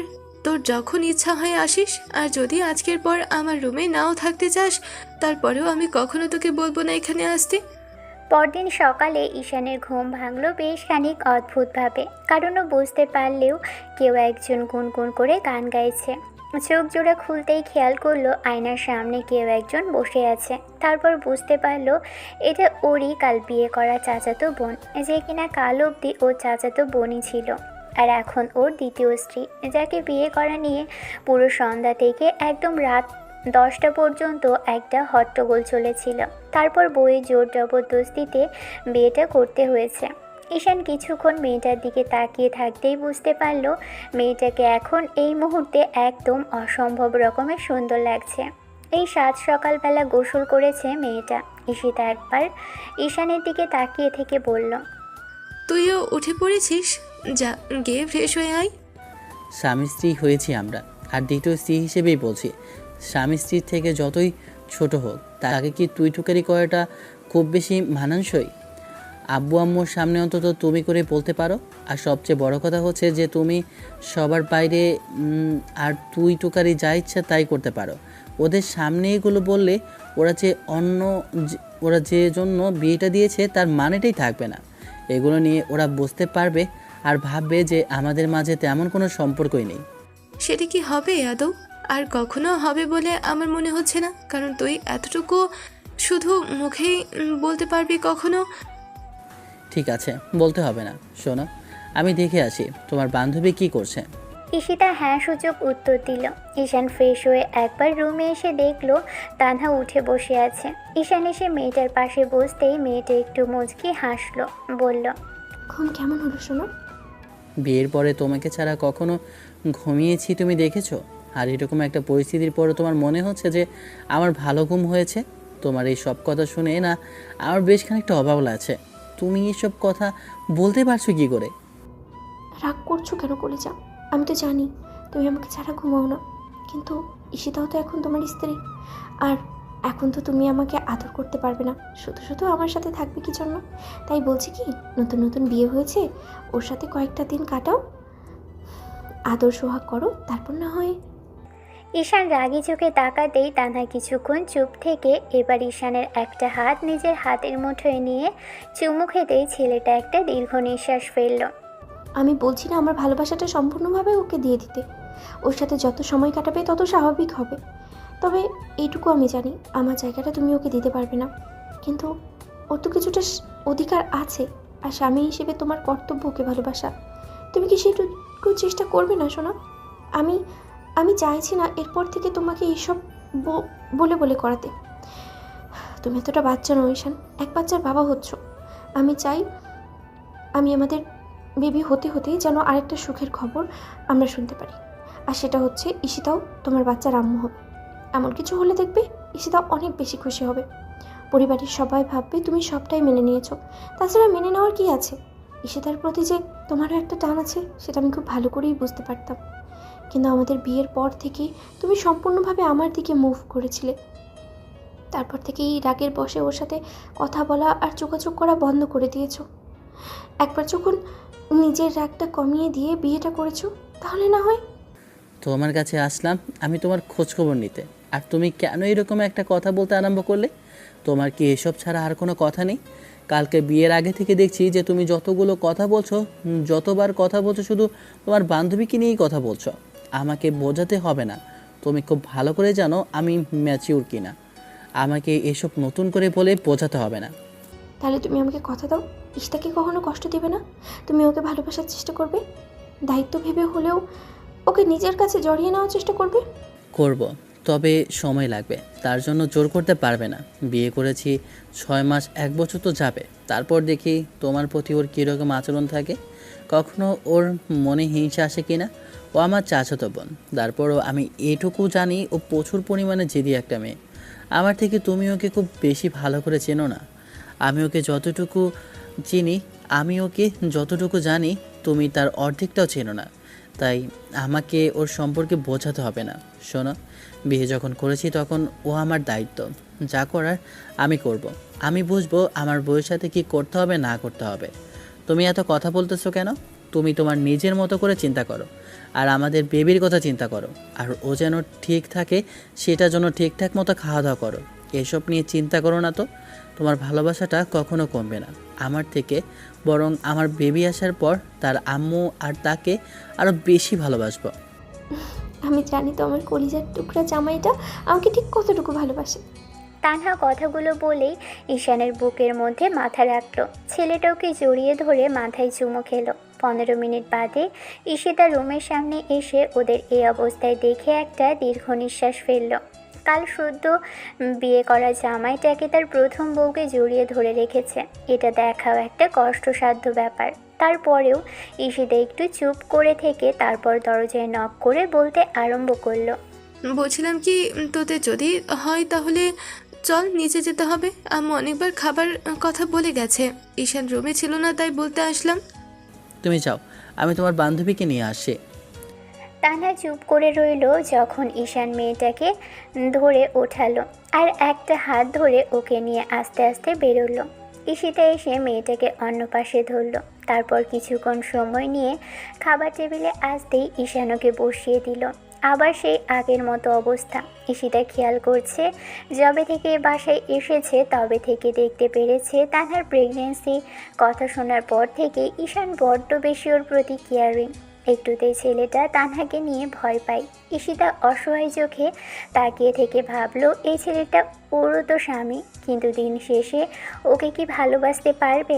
[SPEAKER 6] তোর যখন ইচ্ছা হয় আসিস। আর যদি আজকের পর আমার রুমে নাও থাকতে চাস, তারপরেও আমি কখনো তোকে বলবো না এখানে আসতে।
[SPEAKER 2] পরদিন সকালে ঈশানের ঘুম ভাঙল বেশ খানিক অদ্ভুতভাবে, কারণ ও বুঝতে পারলেও কেউ একজন গুনগুন করে গান গাইছে। চোখ জোড়া খুলতেই খেয়াল করলো আয়নার সামনে কেউ একজন বসে আছে। তারপর বুঝতে পারলো এটা ওরই কাল বিয়ে করা চাচাতো বোন, যে কিনা কাল অবধি ওর চাচাতো বোনই ছিল, আর এখন ওর দ্বিতীয় স্ত্রী, যাকে বিয়ে করা নিয়ে পুরো সন্ধ্যা থেকে একদম রাত 10টা পর্যন্ত একটা হট্টগোল চলেছিল। তারপর বউয়ের জোর জবরদস্তিতে বিয়েটা করতে হয়েছে। ঈশান কিছুক্ষণ মেয়েটার দিকে তাকিয়ে থাকতেই বুঝতে পারল মেয়েটাকে এখন এই মুহূর্তে একদম অসম্ভব রকমের সুন্দর লাগছে। এই সাত সকালবেলা গোসল করেছে মেয়েটা। ঈশিতা একবার ঈশানের দিকে তাকিয়ে থেকে বলল,
[SPEAKER 6] তুইও উঠে পড়েছিস, যা গিয়ে ফ্রেশ হয়ে আয়।
[SPEAKER 1] স্বামী স্ত্রী হয়েছি আমরা, আর দ্বিতীয় স্ত্রী হিসেবেই বলছি। স্বামী স্ত্রীর থেকে যতই ছোট হোক, তাকে কি তুই টুকারি করাটা খুব বেশি মানানসই? আব্বু আম্মুর সামনে অন্তত তুমি করে বলতে পারো। আর সবচেয়ে বড় কথা হচ্ছে যে তুমি সবার বাইরে আর তুই টুকারি যা ইচ্ছা তাই করতে পারো। ওদের সামনে এগুলো বললে ওরা যে জন্য বিয়েটা দিয়েছে তার মানেটাই থাকবে না। এগুলো নিয়ে ওরা বুঝতে পারবে আর ভাববে যে আমাদের মাঝে তেমন কোনো সম্পর্কই নেই।
[SPEAKER 6] সেটা কি হবে আদৌ? আর কখনো হবে বলে আমার মনে হচ্ছে না, কারণ তুই এতটুকু শুধু মুখেই বলতে পারবি কখনো।
[SPEAKER 1] ঠিক আছে, বলতে হবে না। শোনো, আমি দেখে আসি তোমার বান্ধবী কি করছে।
[SPEAKER 2] ঈশিতা হ্যাঁ সূচক উত্তর দিল। ঈশান ফ্রেশ হয়ে একবার রুমে এসে দেখলো তানহা উঠে বসে আছে। ঈশান এসে মেয়েটার পাশে বসতেই মেয়েটা একটু মুচকি হাসলো, বলল,
[SPEAKER 3] ঘুম কেমন হলো শোনো?
[SPEAKER 1] বিয়ের পরে তোমাকে ছাড়া কখনো ঘুমিয়েছি তুমি দেখেছো? আর এরকম একটা পরিস্থিতির পরে তোমার মনে হচ্ছে যে আমার ভালো ঘুম হয়েছে? তোমার এই সব কথা শুনে না আমার বেশ খানিকটা অভাব লাগছে। তুমি এসব কথা বলতে পারছো কি করে?
[SPEAKER 3] রাগ করছো কেন কলিজা? আমি তো জানি তুমি আমাকে ছাড়া ঘুমাও না, কিন্তু ঈশিতাও তো এখন তোমার স্ত্রী, আর এখন তো তুমি আমাকে আদর করতে পারবে না, শুধু শুধু আমার সাথে থাকবে কি জন্য? তাই বলছি কি, নতুন নতুন বিয়ে হয়েছে, ওর সাথে কয়েকটা দিন কাটাও, আদর সোহাগ করো, তারপর না হয়।
[SPEAKER 2] ঈশান রাগী চোখে তাকাতেই তানহা কিছুক্ষণ চুপ থেকে এবার ঈশানের একটা হাত নিজের হাতের মুঠোয় নিয়ে চুমু খেতেই ছেলেটা একটা দীর্ঘ নিঃশ্বাস ফেলল।
[SPEAKER 3] আমি বলছি না আমার ভালোবাসাটা সম্পূর্ণভাবে ওকে দিয়ে দিতে, ওর সাথে যত সময় কাটাবে তত স্বাভাবিক হবে, তবে এইটুকু আমি জানি আমার জায়গাটা তুমি ওকে দিতে পারবে না, কিন্তু ওর তো কিছুটা অধিকার আছে, আর স্বামী হিসেবে তোমার কর্তব্য ওকে ভালোবাসা। তুমি কি সেইটুকু চেষ্টা করবে না সোনা? আমি চাইছি না এরপর থেকে তোমাকে এইসব বলে বলে করাতে। তুমি এতটা বাচ্চা নও ঈশান, এক বাচ্চার বাবা হচ্ছ। আমি চাই আমি আমাদের বেবি হতে হতেই যেন আরেকটা সুখের খবর আমরা শুনতে পারি। আর সেটা হচ্ছে ঈশিতাও তোমার বাচ্চার আম্মু হবে। এমন কিছু হলে দেখবে ঈশিতা অনেক বেশি খুশি হবে। পরিবারের সবাই ভাববে তুমি সবটাই মেনে নিয়েছো। তাছাড়া মেনে নেওয়ার কি আছে? ঈশিতার প্রতি যে তোমারও একটা টান আছে সেটা আমি খুব ভালো করেই বুঝতে পারতাম। কিন্তু আমাদের বিয়ের পর থেকেই তুমি সম্পূর্ণভাবে আমার দিকে মুভ করেছিলে। তারপর থেকেই রাগের বশে ওর সাথে কথা বলা আর যোগাযোগ করা বন্ধ করে দিয়েছো। একবার যখন নিজের রাগটা কমিয়ে দিয়ে বিয়েটা করেছো, তাহলে না হয়।
[SPEAKER 1] তোমার কাছে আসলাম আমি তোমার খোঁজখবর নিতে, আর তুমি কেন এরকম একটা কথা বলতে আরম্ভ করলে? তোমার কি এসব ছাড়া আর কোনো কথা নেই? কালকে বিয়ের আগে থেকে দেখছি যে তুমি যতগুলো কথা বলছো, যতবার কথা বলছো, শুধু তোমার বান্ধবীকে নিয়েই কথা বলছো। আমাকে বোঝাতে হবে না, তুমি খুব ভালো করে জানো আমি ম্যাচিউর কিনা। আমাকে এসব নতুন করে বলে বোঝাতে হবে না।
[SPEAKER 3] তাহলে তুমি আমাকে কথা দাও, ঈশিতাকে কখনো কষ্ট দেবে না। তুমি ওকে ভালোবাসার চেষ্টা করবে, দায়িত্ব ভেবে হলেও ওকে নিজের কাছে জড়িয়ে নেওয়ার চেষ্টা করবে।
[SPEAKER 1] করব, তবে সময় লাগবে। তার জন্য জোর করতে পারবে না। বিয়ে করেছি 6 মাস, 1 বছর তো যাবে। তারপর দেখি তোমার প্রতি ওর কীরকম আচরণ থাকে, কখনো ওর মনে হিংসা আসে কিনা। ও আমার চাচাতো বোন, তারপরও আমি এটুকু জানি ও প্রচুর পরিমাণে জেদি একটা মেয়ে। আমার থেকে তুমি ওকে খুব বেশি ভালো করে চেনো না। আমি ওকে যতটুকু চিনি, আমি ওকে যতটুকু জানি, তুমি তার অর্ধেকটাও চেনো না। তাই আমাকে ওর সম্পর্কে বোঝাতে হবে না। শোনো, বিয়ে যখন করেছি তখন ও আমার দায়িত্ব। যা করার আমি করব। আমি বুঝবো আমার বউয়ের সাথে কী করতে হবে না করতে হবে। তুমি এত কথা বলতেছো কেন? তুমি তোমার নিজের মতো করে চিন্তা করো, আর আমাদের বেবির কথা চিন্তা করো। আর ও যেন ঠিক থাকে, সেটার জন্য ঠিকঠাক মতো খাওয়া দাওয়া করো। এসব নিয়ে চিন্তা করো না তো। তোমার ভালোবাসাটা কখনো কমবে না আমার থেকে, বরং আমার বেবি আসার পর তার আম্মু আর তাকে আরও বেশি ভালোবাসবো।
[SPEAKER 3] আমি জানি তো আমার কলিজার টুকরা জামাইটা আমাকে ঠিক কতটুকু ভালোবাসে।
[SPEAKER 2] তানহা কথাগুলো বলেই ঈশানের বুকের মধ্যে মাথা রাখলো। ছেলেটাকে জড়িয়ে ধরে মাথায় চুমু খেলো। 15 মিনিট বাদে ঈশিতা রুমের সামনে এসে ওদের এই অবস্থায় দেখে একটা দীর্ঘ নিঃশ্বাস ফেলল। কাল সদ্য বিয়ে করা জামাইটাকে তার প্রথম বউকে জড়িয়ে ধরে রেখেছে, এটা দেখাও একটা কষ্টসাধ্য ব্যাপার। তারপরেও ঈশিতা একটু চুপ করে থেকে তারপর দরজায় নক করে বলতে আরম্ভ করলো।
[SPEAKER 6] বলছিলাম কি, তোদের যদি হয় তাহলে চল, নিচে যেতে হবে। আম্মু অনেকবার খাবার কথা বলে গেছে। ঈশান রুমে ছিল না, তাই বলতে আসলাম।
[SPEAKER 1] তুমি যাও, আমি তোমার বান্ধবীকে নিয়ে আসি।
[SPEAKER 2] তানহা চুপ করে রইল যখন ঈশান মেয়েটাকে ধরে ওঠালো আর একটা হাত ধরে ওকে নিয়ে আস্তে আস্তে বেরোলো। ঈশিতা এসে মেয়েটাকে অন্য পাশে ধরলো। তারপর কিছুক্ষণ সময় নিয়ে খাবার টেবিলে আসতেই ঈশান ওকে বসিয়ে দিল। আবার সেই আগের মতো অবস্থা। ঈশিতা খেয়াল করছে, যবে থেকে বাসায় এসেছে তবে থেকে দেখতে পেরেছে তানহার প্রেগনেন্সি। কথা শোনার পর থেকে ঈশান বড্ড বেশি ওর প্রতি কেয়ারিং। একটুতেই ছেলেটা তানহাকে নিয়ে ভয় পায়। ঈশিতা অসহায় চোখে তাকিয়ে থেকে ভাবলো, এই ছেলেটা ওরও তো স্বামী, কিন্তু দিন শেষে ওকে কি ভালোবাসতে পারবে?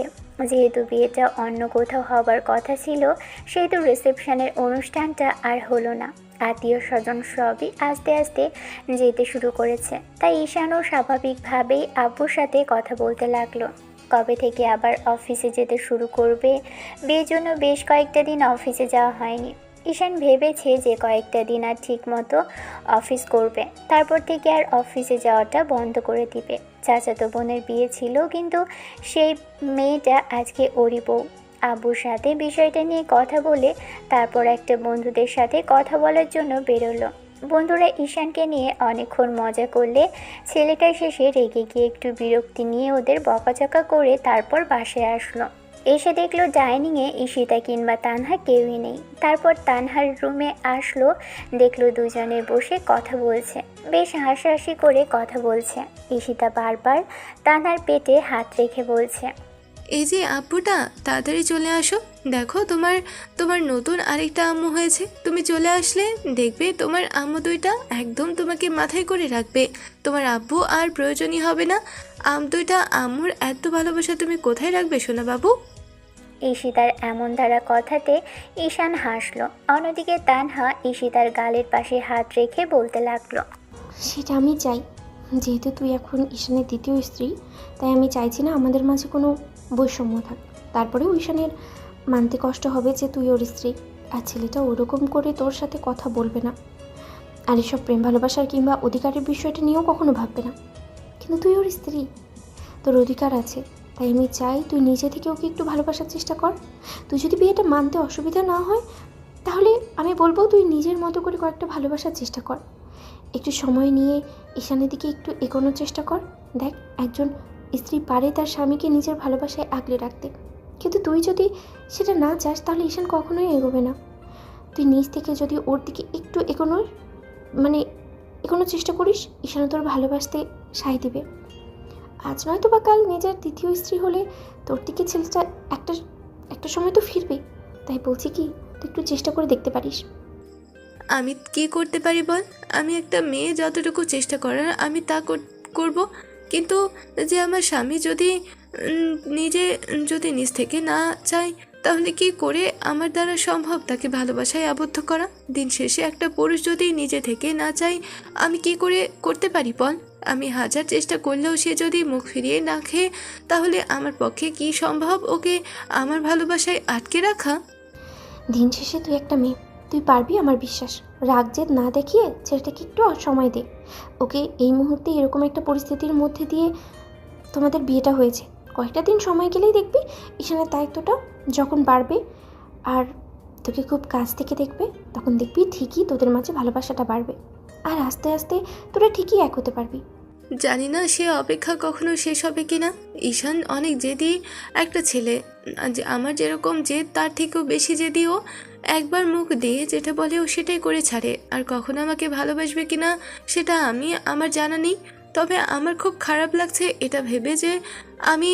[SPEAKER 2] যেহেতু বিয়েটা অন্য কোথাও হবার কথা ছিল, সেহেতু রিসেপশনের অনুষ্ঠানটা আর হলো না। আত্মীয় স্বজন সবই আস্তে আস্তে যেতে শুরু করেছে। তাই ঈশানও স্বাভাবিকভাবেই আব্বুর সাথে কথা বলতে লাগলো। কবে থেকে আবার অফিসে যেতে শুরু করবে। বিয়ের জন্য বেশ কয়েকটা দিন অফিসে যাওয়া হয়নি। ঈশান ভেবেছে যে কয়েকটা দিন আর ঠিক মতো অফিস করবে, তারপর থেকে আর অফিসে যাওয়াটা বন্ধ করে দিবে। চাচাতো বোনের বিয়ে ছিল, কিন্তু সেই মেয়েটা আজকে ওরই বউ। আব্বুর সাথে বিষয়টা নিয়ে কথা বলে তারপর একটা বন্ধুদের সাথে কথা বলার জন্য বেরোলো। বন্ধুরা ঈশানকে নিয়ে অনেকক্ষণ মজা করলে ছেলেটা শেষে রেগে গিয়ে একটু বিরক্তি নিয়ে ওদের বকাঝকা করে তারপর বাসায় আসলো। এসে দেখলো ডাইনিংয়ে ঈশিতা কিংবা তানহা কেউই নেই। তারপর তানহার রুমে আসলো, দেখলো দুজনে বসে কথা বলছে, বেশ হাসাহাসি করে কথা বলছে। ঈশিতা বারবার তানহার পেটে হাত রেখে বলছে,
[SPEAKER 6] এই যে আব্বুটা, তাড়াতাড়ি চলে আসো। দেখো, তোমার তোমার নতুন আরেকটা আম্মু হয়েছে। তুমি চলে আসলে দেখবে তোমার আম্মু দুইটা একদম তোমাকে মাথায় করে রাখবে। তোমার আব্বু আর প্রয়োজনই হবে না। দুইটা আম্মুর এত ভালোবাসা তুমি কোথায় রাখবে সোনা বাবু?
[SPEAKER 2] ঈশিতার এমন ধারা কথাতে ঈশান হাসলো। অন্যদিকে তানহা ঈশিতার গালের পাশে হাত রেখে বলতে লাগলো,
[SPEAKER 3] সেটা আমি চাই। যেহেতু তুই এখন ঈশানের দ্বিতীয় স্ত্রী, তাই আমি চাইছি না আমাদের মাঝে কোনো বৈষম্য থাক। তারপরেও ঈশানের মানতে কষ্ট হবে যে তুই ওর স্ত্রী, আর ছেলেটা ওরকম করে তোর সাথে কথা বলবে না, আর এসব প্রেম ভালোবাসার কিংবা অধিকারের বিষয়টা নিয়েও কখনো ভাববে না। কিন্তু তুই ওর স্ত্রী, তোর অধিকার আছে। তাই আমি চাই তুই নিজে থেকে ওকে একটু ভালোবাসার চেষ্টা কর। তুই যদি বিয়েটা মানতে অসুবিধা না হয়, তাহলে আমি বলবো তুই নিজের মতো করে কয়েকটা ভালোবাসার চেষ্টা কর। একটু সময় নিয়ে ঈশানের দিকে একটু এগোনোর চেষ্টা কর। দেখ, একজন স্ত্রী পারে তার স্বামীকে নিজের ভালোবাসায় আগলে রাখতে, কিন্তু তুই যদি সেটা না চাস তাহলে ঈশান কখনোই এগোবে না। তুই নিজ থেকে যদি ওর দিকে একটু এগোনোর চেষ্টা করিস, ঈশান তোর ভালোবাসতে সায় দিবে। আজ নয়তো বা কাল নিজের দ্বিতীয় স্ত্রী হলে তোর দিকে ছেলেটা একটা একটা সময় তো ফিরবে। তাই বলছি কি, তুই একটু চেষ্টা করে দেখতে পারিস।
[SPEAKER 6] আমি কি করতে পারি বল? আমি একটা মেয়ে, যতটুকু চেষ্টা করার আমি তা করব। কিন্তু যে আমার স্বামী নিজে যদি নিজ থেকে না চায়, তাহলে কি করে আমার দ্বারা সম্ভব তাকে ভালোবাসায় আবদ্ধ করা? দিন শেষে একটা পুরুষ যদি নিজে থেকে না চায়, আমি কি করে করতে পারি বল? আমি হাজার চেষ্টা করলেও সে যদি মুখ ফিরিয়ে না খেয়ে, তাহলে আমার পক্ষে কি সম্ভব ওকে আমার ভালোবাসায় আটকে রাখা?
[SPEAKER 3] দিন শেষে তুই একটা মেয়ে, তুই পারবি আমার বিশ্বাস। রাগ জেদ না দেখিয়ে ছেলেটাকে একটু সময় দে। ওকে এই মুহূর্তে এরকম একটা পরিস্থিতির মধ্যে দিয়ে তোমাদের বিয়েটা হয়েছে, কয়েকটা দিন সময় গেলেই দেখবি ঈশানের দায়িত্বটা যখন বাড়বে আর তোকে খুব কাছ থেকে দেখবে, তখন দেখবি ঠিকই তোদের মাঝে ভালোবাসাটা বাড়বে, আর আস্তে আস্তে তোরা ঠিকই এক হতে পারবি।
[SPEAKER 6] জানি না সে অপেক্ষা কখনো শেষ হবে কিনা। ঈশান অনেক জেদি একটা ছেলে, আমার যেরকম জেদ তার থেকেও বেশি জেদি ও। একবার মুখ দিয়ে যেটা বলে ও সেটাই করে ছাড়ে, আর কখনো আমাকে ভালোবাসবে কিনা সেটা আমার জানা নেই। তবে আমার খুব খারাপ লাগছে এটা ভেবে যে আমি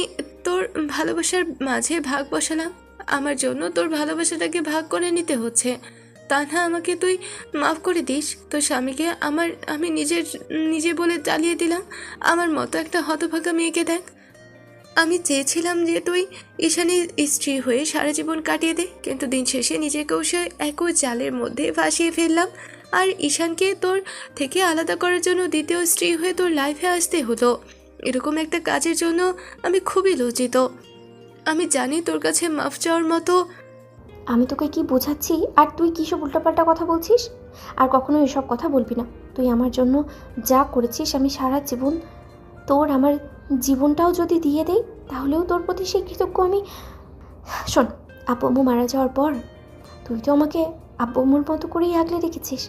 [SPEAKER 6] তোর ভালোবাসার মাঝে ভাগ বসালাম। আমার জন্য তোর ভালোবাসাটাকে ভাগ করে নিতে হচ্ছে। তানহা, আমাকে তুই মাফ করে দিস। তোর স্বামীকে আমি নিজে বলে চালিয়ে দিলাম। আমার মতো একটা হতভাগা মেয়েকে দেখ। আমি চেয়েছিলাম যে তুই ঈশানীর স্ত্রী হয়ে সারা জীবন কাটিয়ে দে, কিন্তু দিন শেষে নিজেকেও সে একই জালের মধ্যে ভাসিয়ে ফেললাম। আর ঈশানকে তোর থেকে আলাদা করার জন্য দ্বিতীয় স্ত্রী হয়ে তোর লাইফে আসতে হলো। এরকম একটা কাজের জন্য আমি খুবই লজ্জিত। আমি জানি তোর কাছে মাফ চাওয়ার মতো।
[SPEAKER 3] আমি তোকে কি বোঝাচ্ছি আর তুই কী সব উল্টাপাল্টা কথা বলছিস? আর কখনো এসব কথা বলবি না। তুই আমার জন্য যা করেছিস, আমি সারা জীবন তোর আমার জীবনটাও যদি দিয়ে দেই, তাহলেও তোর প্রতি সেই কৃতজ্ঞ আমি। শোন, আব্বু আম্মু মারা যাওয়ার পর তুই তো আমাকে আব্বু আম্মুর মতো করেই আগলে রেখেছিস,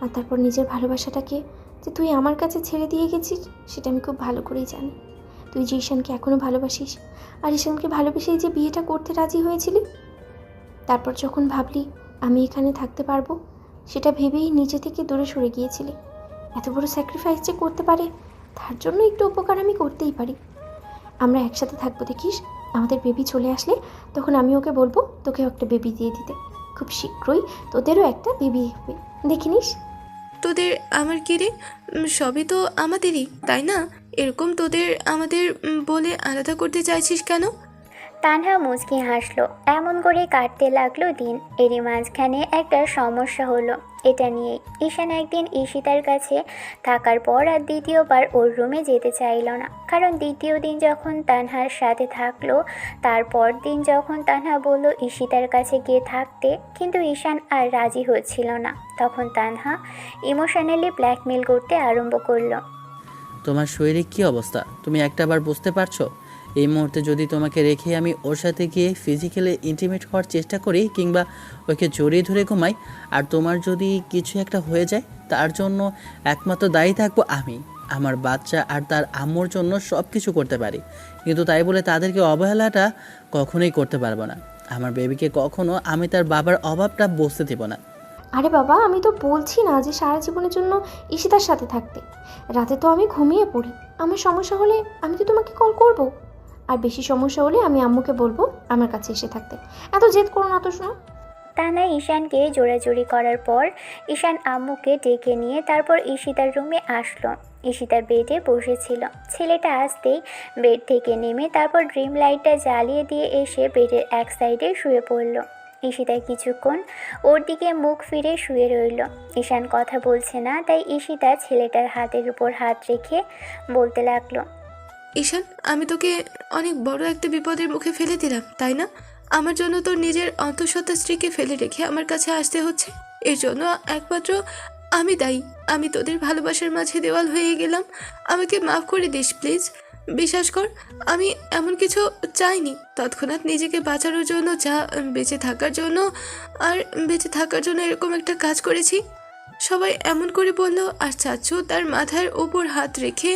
[SPEAKER 3] আর তারপর নিজের ভালোবাসাটাকে যে তুই আমার কাছে ছেড়ে দিয়ে গেছিস, সেটা আমি খুব ভালো করেই জানি। তুই যে ঈশানকে এখনও ভালোবাসিস, আর ঈশানকে ভালোবেসেই যে বিয়েটা করতে রাজি হয়েছিলি, তারপর যখন ভাবলি আমি এখানে থাকতে পারবো, সেটা ভেবেই নিজে থেকে দূরে সরে গিয়েছিলি। এত বড় স্যাক্রিফাইস যে করতে পারে, তার জন্য একটু উপকার আমি করতেই পারি। আমরা একসাথে থাকবো, দেখিস আমাদের বেবি চলে আসলে তখন আমি ওকে বলবো তোকেও একটা বেবি দিয়ে দিতে। খুব শীঘ্রই তোদেরও একটা বেবি হবে, দেখে নিস।
[SPEAKER 6] তোদের আমার কি রে? সবই তো আমাদেরই, তাই না? এরকম তোদের আমাদের বলে আলাদা করতে চাইছিস কেন?
[SPEAKER 2] তানহা মুচকি হাসলো। এমন করে কাটতে লাগলো দিন। এরই মাঝখানে একটা সমস্যা হলো। এটা নিয়েই ঈশান একদিন ঈশিতার কাছে থাকার পর আর দ্বিতীয়বার ওর রুমে যেতে চাইল না। কারণ দ্বিতীয় দিন যখন তানহার সাথে থাকলো, তারপর দিন যখন তানহা বলল ঈশিতার কাছে গিয়ে থাকতে, কিন্তু ঈশান আর রাজি হচ্ছিল না। তখন তানহা ইমোশনালি ব্ল্যাকমেল করতে আরম্ভ করলো।
[SPEAKER 1] তোমার শরীরে কী অবস্থা তুমি একটাবার বুঝতে পারছো? এই মুহূর্তে যদি তোমাকে রেখে আমি ওর সাথে গিয়ে ফিজিক্যালি ইন্টিমেট হওয়ার চেষ্টা করি কিংবা ওকে জড়িয়ে ধরে ঘুমাই, আর তোমার যদি কিছু একটা হয়ে যায়, তার জন্য একমাত্র দায়ী থাকবো আমি। আমার বাচ্চা আর তার আম্মুর জন্য সব কিছু করতে পারি, কিন্তু তাই বলে তাদেরকে অবহেলাটা কখনোই করতে পারবো না। আমার বেবিকে কখনো আমি তার বাবার অভাবটা বুঝতে দেবো না।
[SPEAKER 3] আরে বাবা, আমি তো বলছি না যে সারা জীবনের জন্য ঈশিতার সাথে থাকতে। রাতে তো আমি ঘুমিয়ে পড়ি। আমার সমস্যা হলে আমি তো তোমাকে কল করব, আর বেশি সমস্যা হলে আমি আম্মুকে বলবো আমার কাছে এসে থাকতে। এত জেদ করো না তো, শোনো।
[SPEAKER 2] তানা ঈশানকে জোরাজুরি করার পর ঈশান আম্মুকে ডেকে নিয়ে তারপর ঈশিতার রুমে আসলো। ঈশিতা বেডে বসেছিল। ছেলেটা আসতেই বেড থেকে নেমে তারপর ড্রিম লাইটটা জ্বালিয়ে দিয়ে এসে বেডের এক সাইডে শুয়ে পড়ল। ঈশিতা কিছুক্ষণ ওর দিকে মুখ ফিরে শুয়ে রইল। ঈশান কথা বলছে না, তাই ঈশিতা ছেলেটার হাতের উপর হাত রেখে বলতে লাগলো,
[SPEAKER 6] ঈশান, আমি তোকে অনেক বড় একটা বিপদের মুখে ফেলে দিলাম, তাই না? আমার জন্য তোর নিজের অন্তঃসত্ত্বা স্ত্রীকে ফেলে রেখে আমার কাছে আসতে হচ্ছে। এর জন্য একমাত্র আমি দায়ী। আমি তোদের ভালোবাসার মাঝে দেওয়াল হয়ে গেলাম। আমাকে মাফ করে দিস প্লিজ। বিশ্বাস কর, আমি এমন কিছু চাইনি। তৎক্ষণাৎ নিজেকে বাঁচানোর জন্য বেঁচে থাকার জন্য বেঁচে থাকার জন্য এরকম একটা কাজ করেছি। সবাই এমন করে বলল, আর চাচ্ছু তার মাথার ওপর হাত রেখে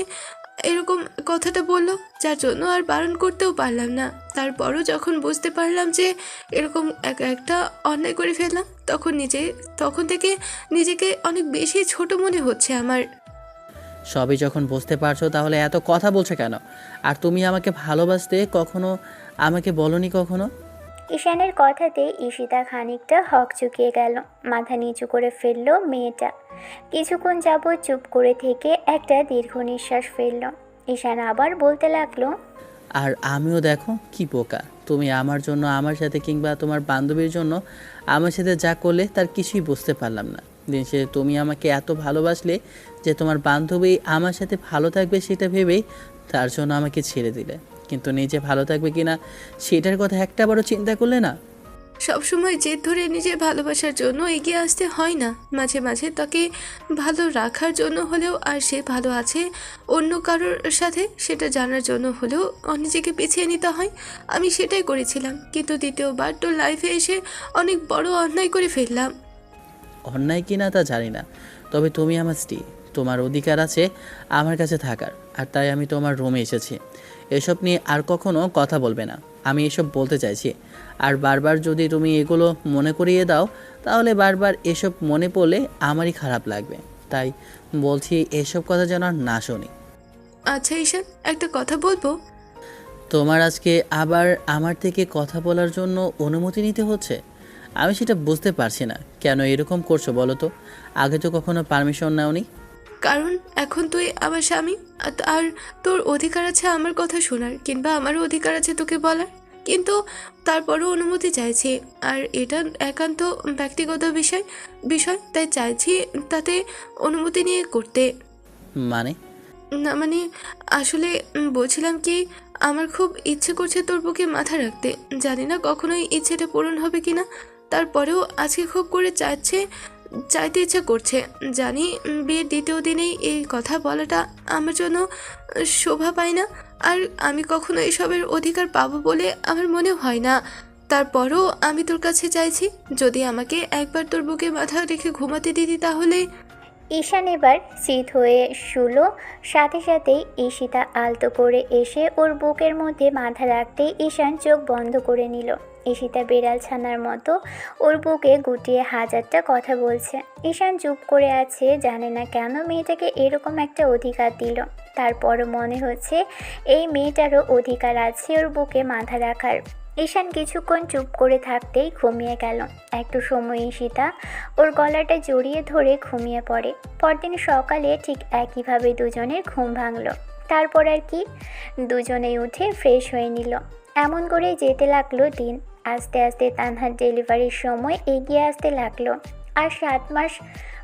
[SPEAKER 6] এরকম কথাটা বলল, যার জন্য আর বারণ করতেও পারলাম না। তারপরও যখন বুঝতে পারলাম যে এরকম একটা অন্যায় করে ফেললাম, তখন থেকে নিজেকে অনেক বেশি ছোট মনে হচ্ছে আমার।
[SPEAKER 1] সবই যখন বুঝতে পারছো তাহলে এত কথা বলছো কেন? আর তুমি আমাকে ভালোবাসতে কখনো আমাকে বলনি কখনো?
[SPEAKER 2] ঈশানের কথাতে ঈশিতা খানিকটা হকচকিয়ে গেল। মাথা নিচু করে ফেলল মেয়েটা। কিছুক্ষণ যাবৎ চুপ করে থেকে একটা দীর্ঘ নিঃশ্বাস ফেলল। ঈশান আবার বলতে লাগলো,
[SPEAKER 1] আর আমিও দেখো কি বোকা, তুমি আমার জন্য, আমার সাথে কিংবা তোমার বান্ধবীর জন্য আমার সাথে যা করলে তার কিছুই বুঝতে পারলাম না। দিন শেষে তুমি আমাকে এত ভালোবাসলে যে তোমার বান্ধবী আমার সাথে ভালো থাকবে সেটা ভেবেই তার জন্য আমাকে ছেড়ে দিলে, কিন্তু নিজে ভালো থাকবে কিনা সেটার কথা একটাবারও চিন্তা করলে না।
[SPEAKER 6] সবসময় জেদ ধরে নিজের ভালোবাসার জন্য এগিয়ে আসতে হয় না। মাঝে মাঝে তাকে ভালো রাখার জন্য হলেও, আর সে ভালো আছে অন্য কারোর সাথে সেটা জানার জন্য হলেও নিজেকে পিছিয়ে নিতে হয়। আমি সেটাই করেছিলাম, কিন্তু দ্বিতীয়বার তোর লাইফে এসে অনেক বড় অন্যায় করে ফেললাম।
[SPEAKER 1] অন্যায় কিনা তা জানি না, তবে তুমি আমার স্ত্রী, তোমার অধিকার আছে আমার কাছে থাকার, আর তাই আমি তোমার রুমে এসেছি। এসব নিয়ে আর কখনো কথা বলবে না, আমি এসব বলতে চাইছি। আর বারবার যদি তুমি এগুলো মনে করিয়ে দাও তাহলে বারবার এসব মনে পড়লে আমারই খারাপ লাগবে, তাই বলছি এসব কথা যেন আর না শুনি।
[SPEAKER 6] আচ্ছা ঈশান, একটা কথা বলবো?
[SPEAKER 1] তোমার আজকে আবার আমার থেকে কথা বলার জন্য অনুমতি নিতে হচ্ছে। আমি সেটা বুঝতে পারছি না, কেন এরকম করছো বলো তো? আগে তো কখনো পারমিশন নাওনি।
[SPEAKER 6] কারণ এখন তুই আমার স্বামী, আর তোর অধিকার আছে আমার কথা শোনার, কিংবা আমারও অধিকার আছে তোকে বলার। কিন্তু তারপরও অনুমতি চাইছি, আর এটা একান্ত ব্যক্তিগত বিষয়, তাই চাইছি তাতে অনুমতি নিয়ে করতে।
[SPEAKER 1] মানে?
[SPEAKER 6] না মানে, আসলে বলছিলাম কি, আমার খুব ইচ্ছে করছে তোর বুকে মাথা রাখতে। জানি না কখনোই ইচ্ছেটা পূরণ হবে কিনা, তারপরেও আজকে খুব করে চাইতে ইচ্ছে করছে। জানি বিয়ের দ্বিতীয় দিনেই এই কথা বলাটা আমার জন্য শোভা পায় না, আর আমি কখনো এসবের অধিকার পাবো বলে আমার মনে হয় না। তারপরও আমি তোর কাছে চাইছি, যদি আমাকে একবার তোর বুকে মাথা রেখে ঘুমাতে দিতি তাহলে।
[SPEAKER 2] ঈশান এবার স্থির হয়ে শুলো। সাথে সাথেই ঈশিতা আলতো করে এসে ওর বুকের মধ্যে মাথা রাখতেই ঈশান চোখ বন্ধ করে নিল। ঈশিতা বেড়াল ছানার মতো ওর বুকে গুটিয়ে হাজারটা কথা বলছে। ঈশান চুপ করে আছে, জানে না কেন মেয়েটাকে এরকম একটা অধিকার দিল। তারপরও মনে হচ্ছে এই মেয়েটারও অধিকার আছে ওর বুকে মাথা রাখার। ঈশান কিছুক্ষণ চুপ করে থাকতেই ঘুমিয়ে গেল। একটু সময় ঈশিতা ওর গলাটা জড়িয়ে ধরে ঘুমিয়ে পড়ে। পরদিন সকালে ঠিক একইভাবে দুজনের ঘুম ভাঙল। তারপর আর কি, দুজনেই উঠে ফ্রেশ হয়ে নিল। এমন করেই যেতে লাগলো দিন। আস্তে আস্তে তানহার ডেলিভারির সময় এগিয়ে আসতে লাগলো। আর 7 মাস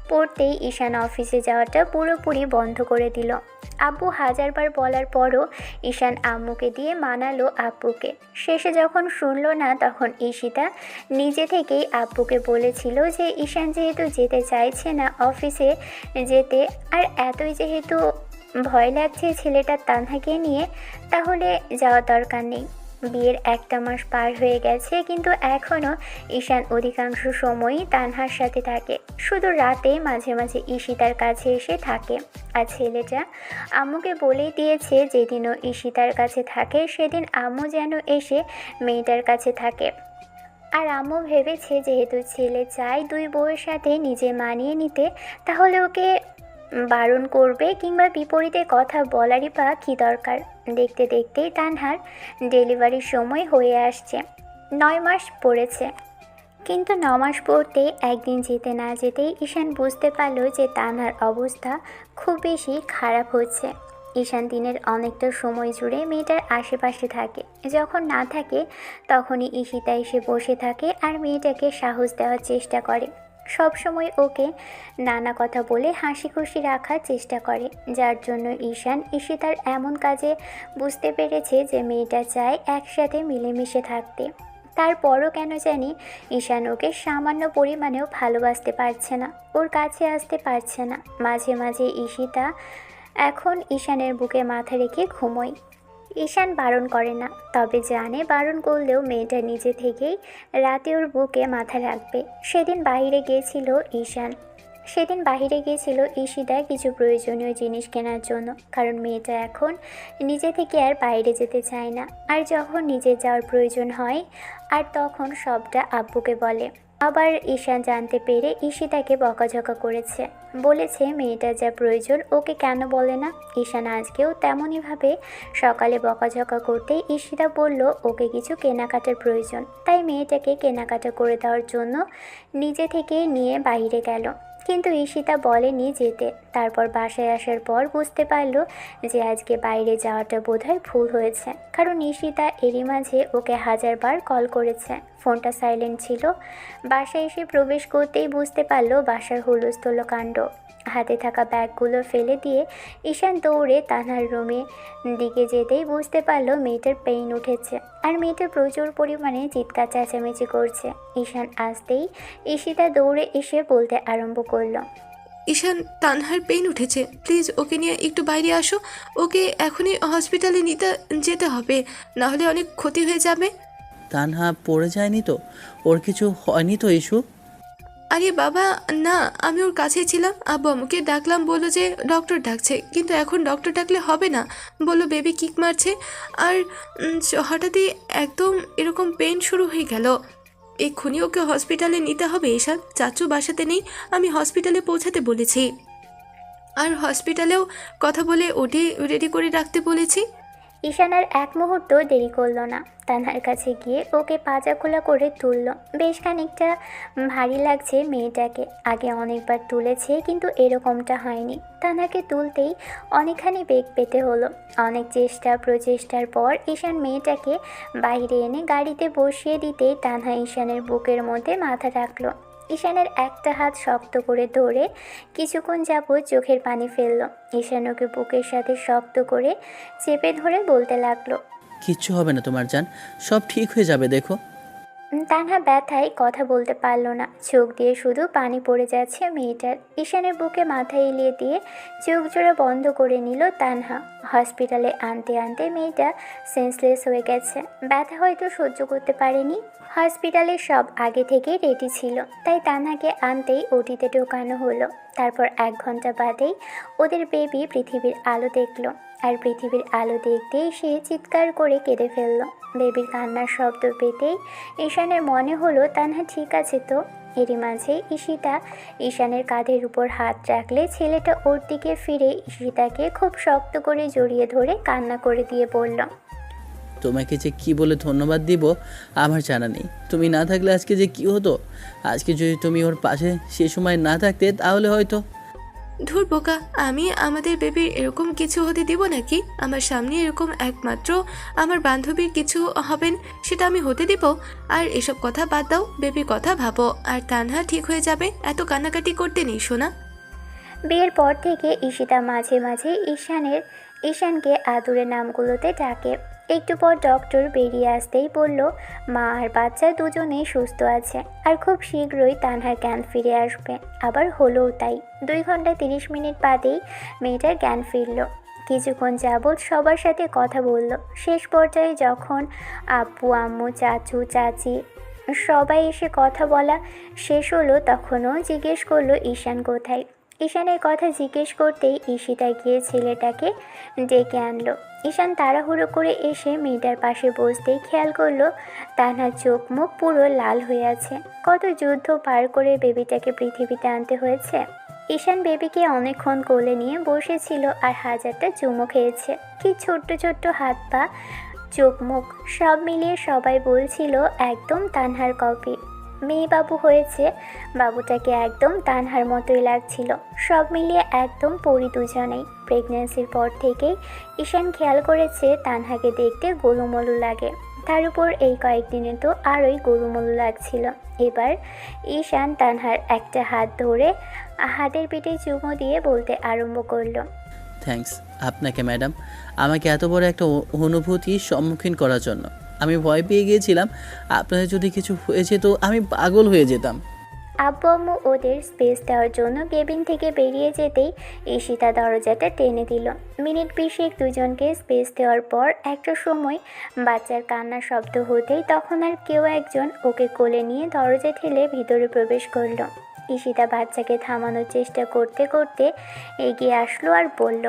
[SPEAKER 2] পড়তেই ঈশান অফিসে যাওয়াটা পুরোপুরি বন্ধ করে দিল। আব্বু হাজারবার বলার পরও ঈশান আম্মুকে দিয়ে মানালো আব্বুকে। শেষে যখন শুনলো না, তখন ঈশিতা নিজে থেকেই আব্বুকে বলেছিল যে ঈশান যেহেতু যেতে চাইছে না অফিসে যেতে, আর এতই যেহেতু ভয় লাগছে ছেলেটার তানহাকে নিয়ে, তাহলে যাওয়া দরকার নেই। বিয়ের 1 মাস পার হয়ে গেছে, কিন্তু এখনও ঈশান অধিকাংশ সময়ই তানহার সাথে থাকে। শুধু রাতে মাঝে মাঝে ঈশিতার কাছে এসে থাকে। আর ছেলেটা আম্মুকে বলেই দিয়েছে যেদিনও ঈশিতার কাছে থাকে সেদিন আম্মু যেন এসে মেয়েটার কাছে থাকে। আর আম্মু ভেবেছে যেহেতু ছেলে চায় 2 বউয়ের সাথে নিজে মানিয়ে নিতে, তাহলে ওকে বারণ করবে কিংবা বিপরীতে কথা বলারই বা কী দরকার। দেখতে দেখতেই তানহার ডেলিভারির সময় হয়ে আসছে। 9 মাস পড়েছে, কিন্তু 9 মাস পড়তে একদিন যেতে না যেতেই ঈশান বুঝতে পারল যে তানহার অবস্থা খুব বেশি খারাপ হচ্ছে। ঈশান দিনের অনেকটা সময় জুড়ে মেয়েটার আশেপাশে থাকে। যখন না থাকে তখনই ঈশিতা এসে বসে থাকে আর মেয়েটাকে সাহস দেওয়ার চেষ্টা করে। সব সময় ওকে নানা কথা বলে হাসি খুশি রাখার চেষ্টা করে, যার জন্য ঈশান ঈশিতার এমন কাজে বুঝতে পেরেছে যে মেয়েটা চায় একসাথে মিলেমিশে থাকতে। তারপরও কেন জানি ঈশান ওকে সামান্য পরিমাণেও ভালোবাসতে পারছে না, ওর কাছে আসতে পারছে না। মাঝে মাঝে ঈশিতা এখন ঈশানের বুকে মাথা রেখে ঘুমোয়। ঈশান বারণ করে না, তবে জানে বারণ করলেও মেয়েটা নিজে থেকেই রাতে ওর বুকে মাথা রাখবে। সেদিন বাহিরে গিয়েছিল ঈশিতা কিছু প্রয়োজনীয় জিনিস কেনার জন্য, কারণ মেয়েটা এখন নিজে থেকে আর বাইরে যেতে চায় না। আর যখন নিজে যাওয়ার প্রয়োজন হয় আর তখন সবটা আব্বুকে বলে। আবার ঈশান জানতে পেরে ঈশিতাকে বকাঝকা করেছে, বলেছে মেয়েটার যা প্রয়োজন ওকে কেন বলে না। ঈশান আজকেও তেমনইভাবে সকালে বকাঝকা করতেই ঈশিতা বলল ওকে কিছু কেনাকাটার প্রয়োজন, তাই মেয়েটাকে কেনাকাটা করে দেওয়ার জন্য নিজে থেকে নিয়ে বাইরে গেল। কিন্তু ঈশিতা বলেনি যেতে। তারপর বাসায় আসার পর বুঝতে পারল যে আজকে বাইরে যাওয়াটা বোধহয় ভুল হয়েছে, কারণ ঈশিতা এরই মাঝে ওকে 1000 বার কল করেছে, ফোনটা সাইলেন্ট ছিল। বাসায় এসে প্রবেশ করতেই বুঝতে পারল বাসার হুলস্থুল কাণ্ড। হাতে থাকা ব্যাগগুলো ফেলে দিয়ে ঈশান দৌড়ে তানহার রুমে দিকে যেতেই বুঝতে পারল মেয়েটার পেইন উঠেছে আর মেয়েটা প্রচুর পরিমাণে চিৎকার চেঁচামেচি করছে। ঈশান আসতেই ঈশিতা দৌড়ে এসে বলতে আরম্ভ করলো,
[SPEAKER 6] ঈশান, তানহার পেইন উঠেছে, প্লিজ ওকে নিয়ে একটু বাইরে আসো। ওকে এখনই হসপিটালে নিতে যেতে হবে, নাহলে অনেক ক্ষতি হয়ে যাবে।
[SPEAKER 1] তানহা পড়ে যায়নি তো? ওর কিছু হয়নি তো ইস্যু?
[SPEAKER 6] আরে বাবা না, আমি ওর কাছে ছিলাম, আব্বু আম্মুকে ডাকলাম, বললো যে ডক্টর ডাকছে, কিন্তু এখন ডক্টর ডাকলে হবে না, বললো বেবি কিক মারছে। আর হঠাৎই একদম এরকম পেন শুরু হয়ে গেল। এক্ষুনি ওকে হসপিটালে নিতে হবে। ঈশান, চাচু বাসাতে নেই, আমি হসপিটালে পৌঁছাতে বলেছি, আর হসপিটালেও কথা বলে ওটি রেডি করে রাখতে বলেছি।
[SPEAKER 2] ঈশান আর এক মুহূর্ত দেরি করলো না, তানহার কাছে গিয়ে ওকে পাজা খোলা করে তুলল। বেশ খানিকটা ভারী লাগছে মেয়েটাকে, আগে অনেকবার তুলেছে কিন্তু এরকমটা হয়নি। তানহাকে তুলতেই অনেকখানি বেগ পেতে হলো। অনেক চেষ্টা প্রচেষ্টার পর ঈশান মেয়েটাকে বাইরে এনে গাড়িতে বসিয়ে দিতেই তানহা ঈশানের বুকের মধ্যে মাথা রাখলো। ঈশানের একটা হাত শক্ত করে ধরে কিছুক্ষণ যাবৎ চোখের পানি ফেলল। ঈশান ওকে বুকের সাথে শক্ত করে চেপে ধরে বলতে লাগলো,
[SPEAKER 1] কিচ্ছু হবে না তোমার জান, সব ঠিক হয়ে যাবে দেখো।
[SPEAKER 2] তানহা ব্যথায় কথা বলতে পারল না, চোখ দিয়ে শুধু পানি পড়ে যাচ্ছে মেয়েটার। ঈশানের বুকে মাথা এলিয়ে দিয়ে চোখ জোড়া বন্ধ করে নিল তানহা। হসপিটালে আনতে আনতে মেয়েটা সেন্সলেস হয়ে গেছে, ব্যথা হয়তো সহ্য করতে পারেনি। হসপিটালে সব আগে থেকেই রেডি ছিল, তাই তানহাকে আনতেই ওটিতে ঢোকানো হলো। তারপর 1 ঘন্টা বাদেই ওদের বেবি পৃথিবীর আলো দেখলো, আর পৃথিবীর আলো দেখতেই সে চিৎকার করে কেঁদে ফেলল। বেবির কান্নার শব্দ পেতেই ঈশানের মনে হলো তানহা ঠিক আছে তো। এরই মাঝে ঈশিতা ঈশানের কাঁধের উপর হাত রাখলে ছেলেটা ওর দিকে ফিরে ঈশিতাকে খুব শক্ত করে জড়িয়ে ধরে কান্না করে দিয়ে বলল,
[SPEAKER 1] তোমাকে যে কি বলে ধন্যবাদ দিব আমার জানা নেই। তুমি না থাকলে আজকে যে কি হতো। আজকে যদি তুমি ওর পাশে সে সময় না থাকতে তাহলে হয়তো।
[SPEAKER 6] ধুর বোকা, আমি আমাদের বেবির এরকম কিছু হতে দিব নাকি? আমার সামনে এরকম একমাত্র আমার বান্ধবীর কিছু হবেন, সেটা আমি হতে দিব? আর এসব কথা বাদ দাও, বেবির কথা ভাবো। আর তানহা ঠিক হয়ে যাবে, এত কান্নাকাটি করতে নেই শোনা।
[SPEAKER 2] বিয়ের পর থেকে ঈশিতা মাঝে মাঝে ঈশানকে আদুরে নামগুলোতে ডাকে। একটু পর ডক্টর বেরিয়ে আসতেই বলল মা আর বাচ্চা দুজনেই সুস্থ আছে, আর খুব শীঘ্রই তানহার জ্ঞান ফিরে আসবে। আবার হলোও তাই। 2 ঘন্টা 30 মিনিট বাদেই মেয়েটার জ্ঞান ফিরল। কিছুক্ষণ যাবৎ সবার সাথে কথা বলল। শেষ পর্যায়ে যখন আব্বু আম্মু চাচু চাচি সবাই এসে কথা বলা শেষ হলো, তখনও জিজ্ঞেস করলো ঈশান কোথায়। ঈশানের কথা জিজ্ঞেস করতেই ঈশিতা গিয়ে ছেলেটাকে ডেকে আনলো। ঈশান তাড়াহুড়ো করে এসে মেয়েটার পাশে বসতেই খেয়াল করলো তানহার চোখ মুখ পুরো লাল হয়ে আছে। কত যুদ্ধ পার করে বেবিটাকে পৃথিবীতে আনতে হয়েছে। ঈশান বেবিকে অনেকক্ষণ কোলে নিয়ে বসেছিল আর 1000টা চুমো খেয়েছে। কি ছোট্ট ছোট্ট হাত পা, চোখ মুখ সব মিলিয়ে সবাই বলছিল একদম তানহার কপি। মেয়ে বাবু হয়েছে। বাবুটাকে একদম তানহার মতোই লাগছিল। সব মিলিয়ে একদম পরি দুজনেই। প্রেগন্যান্সির পর থেকেই ঈশান খেয়াল করেছে তানহাকে দেখতে গোলুমলু লাগে। তার উপর এই কয়েকদিনে তো আরোই গোলুমলু লাগছিল। এবার ঈশান তানহার একটা হাত ধরে হাতের পিঠে চুমো দিয়ে বলতে আরম্ভ করলো,
[SPEAKER 1] থ্যাঙ্কস আপনাকে ম্যাডাম, আমাকে এত বড় একটা অনুভূতির সম্মুখীন করার জন্য। আমি ভয় পেয়ে গিয়েছিলাম আপনাদের যদি কিছু হয়ে যেত আমি পাগল হয়ে যেতাম।
[SPEAKER 2] আব্বু আম্মু ওদের স্পেস দেওয়ার জন্য কেবিন থেকে বেরিয়ে যেতেই ঈশিতা দরজাটা টেনে দিল। মিনিট 20 দুজনকে স্পেস দেওয়ার পর একটা সময় বাচ্চার কান্নার শব্দ হতেই তখন আর কেউ একজন ওকে কোলে নিয়ে দরজা ঠেলে ভিতরে প্রবেশ করলো। ঈশিতা বাচ্চাকে থামানোর চেষ্টা করতে করতে এগিয়ে আসলো আর বলল,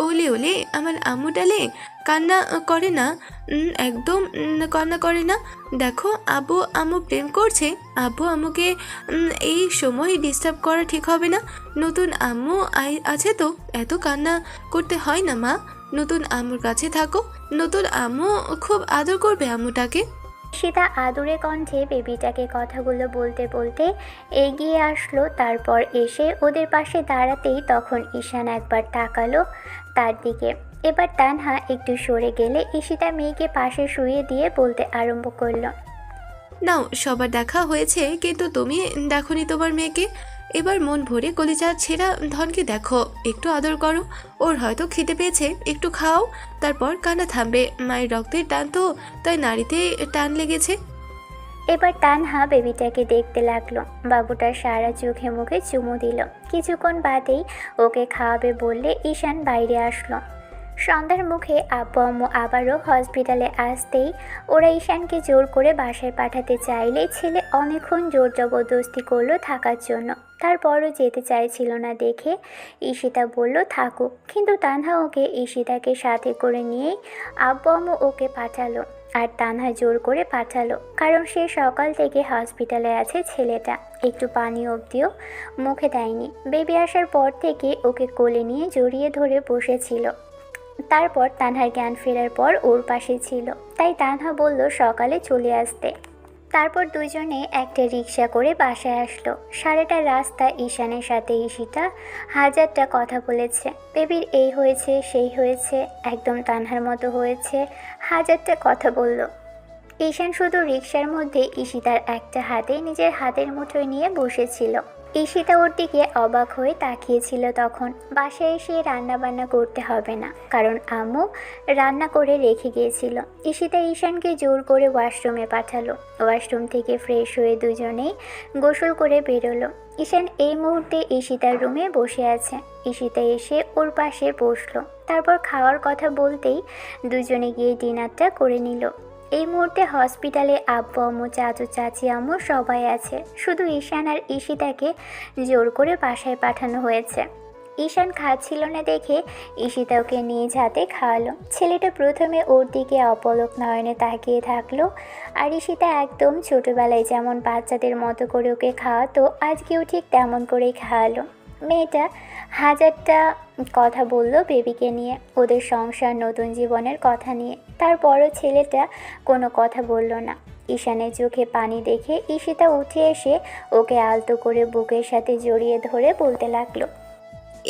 [SPEAKER 6] ওলে ওলে আমার আম্মু ডালে, কান্না করে না, একদম কান্না করে না। দেখো আব্বু আম্মু প্রেম করছে। আব্বু আম্মুকে এই সময় ডিস্টার্ব করা ঠিক হবে না। নতুন আম্মু আছে তো, এত কান্না করতে হয় না মা। নতুন আম্মুর কাছে থাকো, নতুন আম্মু খুব আদর করবে আম্মুটাকে।
[SPEAKER 2] ঈশিতা আদুরে কণ্ঠে বেবিটাকে কথাগুলো বলতে বলতে এগিয়ে আসলো। তারপর এসে ওদের পাশে দাঁড়াতেই তখন ঈশান একবার তাকালো তার দিকে। এবার তানহা একটু সরে গেলে ঈশিতা মেয়েকে পাশে শুইয়ে দিয়ে বলতে আরম্ভ করলো,
[SPEAKER 6] নাও সবার দেখা হয়েছে, কিন্তু তুমি দেখোনি তোমার মেয়েকে। এবার মন ভরে কলিজা ছেঁড়া ধনকে দেখো, একটু আদর করো। ওর হয়তো খিদে পেয়েছে, একটু খাও, তারপর কান্না থামবে। মায়ের রক্তের টান তো, তাই নাড়িতে টান লেগেছে।
[SPEAKER 2] এবার তানহা বেবিটাকে দেখতে লাগলো। বাবুটার সারা চোখে মুখে চুমু দিল। কিছুক্ষণ বাদেই ওকে খাওয়াবে বললে ঈশান বাইরে আসলো। সন্ধ্যার মুখে আব্বু আম্মু আবারও হসপিটালে আসতেই ওরা ঈশানকে জোর করে বাসায় পাঠাতে চাইলে ছেলে অনেকক্ষণ জোর জবরদস্তি করলো থাকার জন্য। তারপরও যেতে চাইছিল না দেখে ঈশিতা বলল থাকুক, কিন্তু তানহা ওকে ঈশিতাকে সাথে করে নিয়েই আব্বু আম্মু ওকে পাঠালো। আর তানহা জোর করে পাঠালো, কারণ সে সকাল থেকে হসপিটালে আছে। ছেলেটা একটু পানি অবধিও মুখে দেয়নি। বেবি আসার পর থেকে ওকে কোলে নিয়ে জড়িয়ে ধরে বসেছিল। তারপর তানহার জ্ঞান ফেরার পর ওর পাশে ছিল, তাই তানহা বলল সকালে চলে আসতে। তারপর দুজনে একটা রিক্সা করে বাসায় আসলো। সারাটা রাস্তা ঈশানের সাথে ঈশিতা হাজারটা কথা বলেছে। বেবির এই হয়েছে, সেই হয়েছে, একদম তানহার মতো হয়েছে, হাজারটা কথা বলল। ঈশান শুধু রিক্সার মধ্যে ঈশিতার একটা হাতে নিজের হাতের মুঠোয় নিয়ে বসেছিল। ঈশিতা ওর দিকে অবাক হয়ে তাকিয়েছিল। তখন বাসায় এসে রান্না বান্না করতে হবে না, কারণ আম্মু রান্না করে রেখে গিয়েছিল। ঈশিতা ঈশানকে জোর করে ওয়াশরুমে পাঠালো। ওয়াশরুম থেকে ফ্রেশ হয়ে দুজনেই গোসল করে বেরোলো। ঈশান এই মুহূর্তে ঈশিতার রুমে বসে আছে। ঈশিতা এসে ওর পাশে বসলো। তারপর খাওয়ার কথা বলতেই দুজনে গিয়ে ডিনারটা করে নিল। এই মুহূর্তে হসপিটালে আব্বু আম্মু, চাচু চাচি আম্মু সবাই আছে। শুধু ঈশান আর ঈশিতাকে জোর করে বাসায় পাঠানো হয়েছে। ঈশান খাচ্ছিল না দেখে ঈশিতা ওকে নিজ হাতে খাওয়ালো। ছেলেটা প্রথমে ওর দিকে অপলক নয়নে তাকিয়ে থাকলো। আর ঈশিতা একদম ছোটোবেলায় যেমন বাচ্চাদের মতো করে ওকে খাওয়াতো, আজকেও ঠিক তেমন করেই খাওয়ালো। মেয়েটা হাজারটা কথা বলল বেবিকে নিয়ে, ওদের সংসার, নতুন জীবনের কথা নিয়ে। তারপরও ছেলেটা কোনো কথা বলল না। ঈশানের চোখে পানি দেখে ঈশিতা উঠে এসে ওকে আলতো করে বুকের সাথে জড়িয়ে ধরে বলতে লাগলো,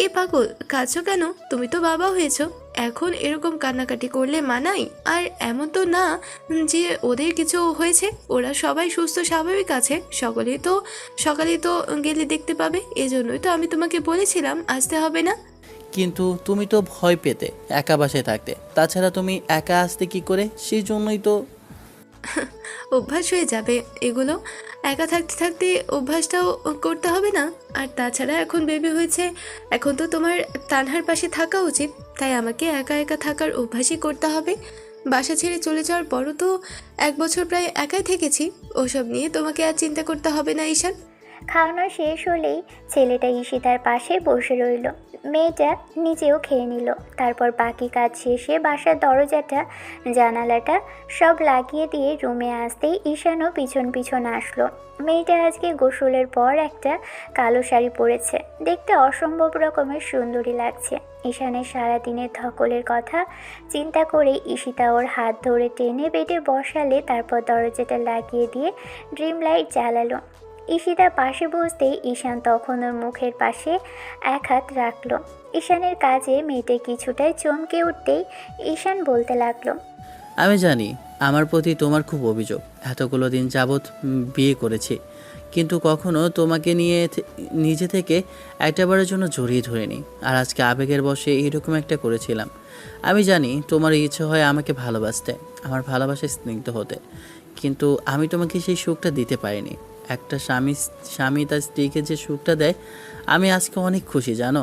[SPEAKER 6] এ পাগল, কাঁদছো কেন? তুমি তো বাবা হয়েছো, এখন এরকম কান্নাকাটি করলে মানাই? আর এমন তো না যে ওদের কিছু হয়েছে, ওরা সবাই সুস্থ স্বাভাবিক আছে। সকালেই তো গেলে দেখতে পাবে। এজন্যই তো আমি তোমাকে বলেছিলাম আসতে হবে না।
[SPEAKER 1] কিন্তু তুমি তো ভয় পেতে একা বাসায় থাকতে, তাছাড়া তুমি একা আসতে কি করে? সেই জন্যই তো।
[SPEAKER 6] অভ্যাস হয়ে যাবে এগুলো, একা থাকতে থাকতে অভ্যাসটাও করতে হবে না? আর তাছাড়া এখন বেবি হয়েছে, এখন তো তোমার তানহার পাশে থাকা উচিত। তাই আমাকে একা একা থাকার অভ্যাসই করতে হবে। বাসা ছেড়ে চলে যাওয়ার পরও তো 1 বছর প্রায় একাই থেকেছি। ওসব নিয়ে তোমাকে আর চিন্তা করতে হবে না ঈশান।
[SPEAKER 2] খাওয়ানো শেষ হলেই ছেলেটা ঈশিতার পাশে বসে রইল। মেয়েটা নিজেও খেয়ে নিল। তারপর বাকি কাজ শেষে বাসার দরজাটা জানালাটা সব লাগিয়ে দিয়ে রুমে আসতেই ঈশানও পিছন পিছন আসলো। মেয়েটা আজকে গোসলের পর একটা কালো শাড়ি পরেছে, দেখতে অসম্ভব রকমের সুন্দরী লাগছে। ঈশানের সারাদিনের ধকলের কথা চিন্তা করে ঈশিতা ওর হাত ধরে টেনে বেডে বসালে, তারপর দরজাটা লাগিয়ে দিয়ে ড্রিম লাইট জ্বালালো। ঈশিতা পাশে বসতেই ঈশান তখন ওর মুখের পাশে এক হাত রাখলো। ঈশানের কাজে মেয়েটা কিছুটাই চমকে উঠতেই ঈশান বলতে লাগলো,
[SPEAKER 1] আমি জানি আমার প্রতি তোমার খুব অভিযোগ। এতগুলো দিন যাবৎ বিয়ে করেছি, কিন্তু কখনো তোমাকে নিয়ে নিজে থেকে একটাবারের জন্য জড়িয়ে ধরিনি। আর আজকে আবেগের বশে এরকম একটা করেছিলাম। আমি জানি তোমার ইচ্ছে হয় আমাকে ভালোবাসতে, আমার ভালোবাসায় স্নিগ্ধ হতে, কিন্তু আমি তোমাকে সেই সুখটা দিতে পারিনি। একটা স্বামী তার স্ত্রীকে যে সুখটা দেয়, আমি আজকে অনেক খুশি জানো।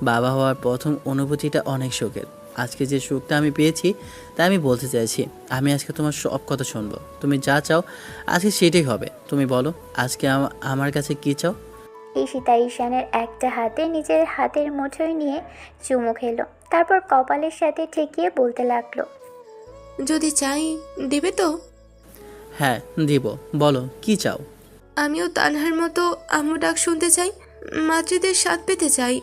[SPEAKER 1] বাবা হওয়ার প্রথম অনুভূতিটা অনেক সুখের। আজকে যে সুখটা আমি পেয়েছি তা আমি বলতে চাইছি। আমি আজকে তোমার সব কথা শুনবো, তুমি যা চাও আজকে সেটাই হবে। তুমি বলো আজকে আমার কাছে কী চাও?
[SPEAKER 2] ঈশিতা ঈশানের একটা হাতে নিজের হাতের মুঠোয় নিয়ে চুমু খেলো, তারপর কপালের সাথে ঠেকিয়ে বলতে লাগলো,
[SPEAKER 6] যদি চাই দেবে তো?
[SPEAKER 1] হ্যাঁ দিব, বলো কি চাও?
[SPEAKER 6] আমিও তানহার মতো আম্মু ডাক শুনতে চাই, মাতৃদের স্বাদ পেতে চাই।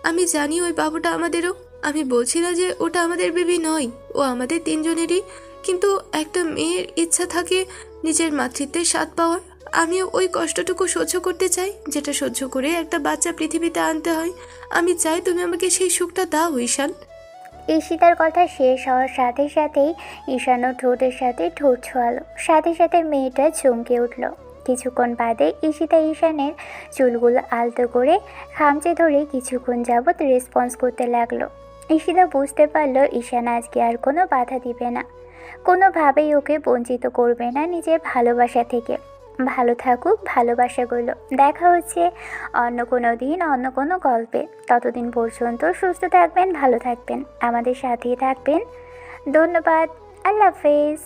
[SPEAKER 6] আমি জানি ওই বাবুটা আমাদেরও। আমি বলছি না যে ওটা আমাদের বেবি নয়, ও আমাদের তিনজনেরই। কিন্তু একটা মেয়ের ইচ্ছা থাকে নিজের মাতৃত্বের স্বাদ পাওয়ার। আমিও ওই কষ্টটুকু সহ্য করতে চাই, যেটা সহ্য করে একটা বাচ্চা পৃথিবীতে আনতে হয়। আমি চাই তুমি আমাকে সেই সুখটা দাও ঈশান।
[SPEAKER 2] ঈশিতার কথা শেষ হওয়ার সাথে সাথেই ঈশানও ঠোঁটের সাথে ঠোঁট ছোঁয়ালো। সাথে সাথে মেয়েটা চমকে উঠল। কিছুক্ষণ বাদে ঈশিতা ঈশানের চুলগুলো আলতো করে খামচে ধরে কিছুক্ষণ যাবৎ রেসপন্স করতে লাগলো। ঈশিতা বুঝতে পারলো ঈশান আজকে আর কোনো বাধা দিবে না, কোনোভাবেই ওকে বঞ্চিত করবে না নিজের ভালোবাসা থেকে। ভালো থাকুক ভালোবাসাগুলো। দেখা হচ্ছে অন্য কোনো দিন অন্য কোনো গল্পে। ততদিন পর্যন্ত সুস্থ থাকবেন, ভালো থাকবেন, আমাদের সাথেই থাকবেন। ধন্যবাদ। আল্লাহ হাফেজ।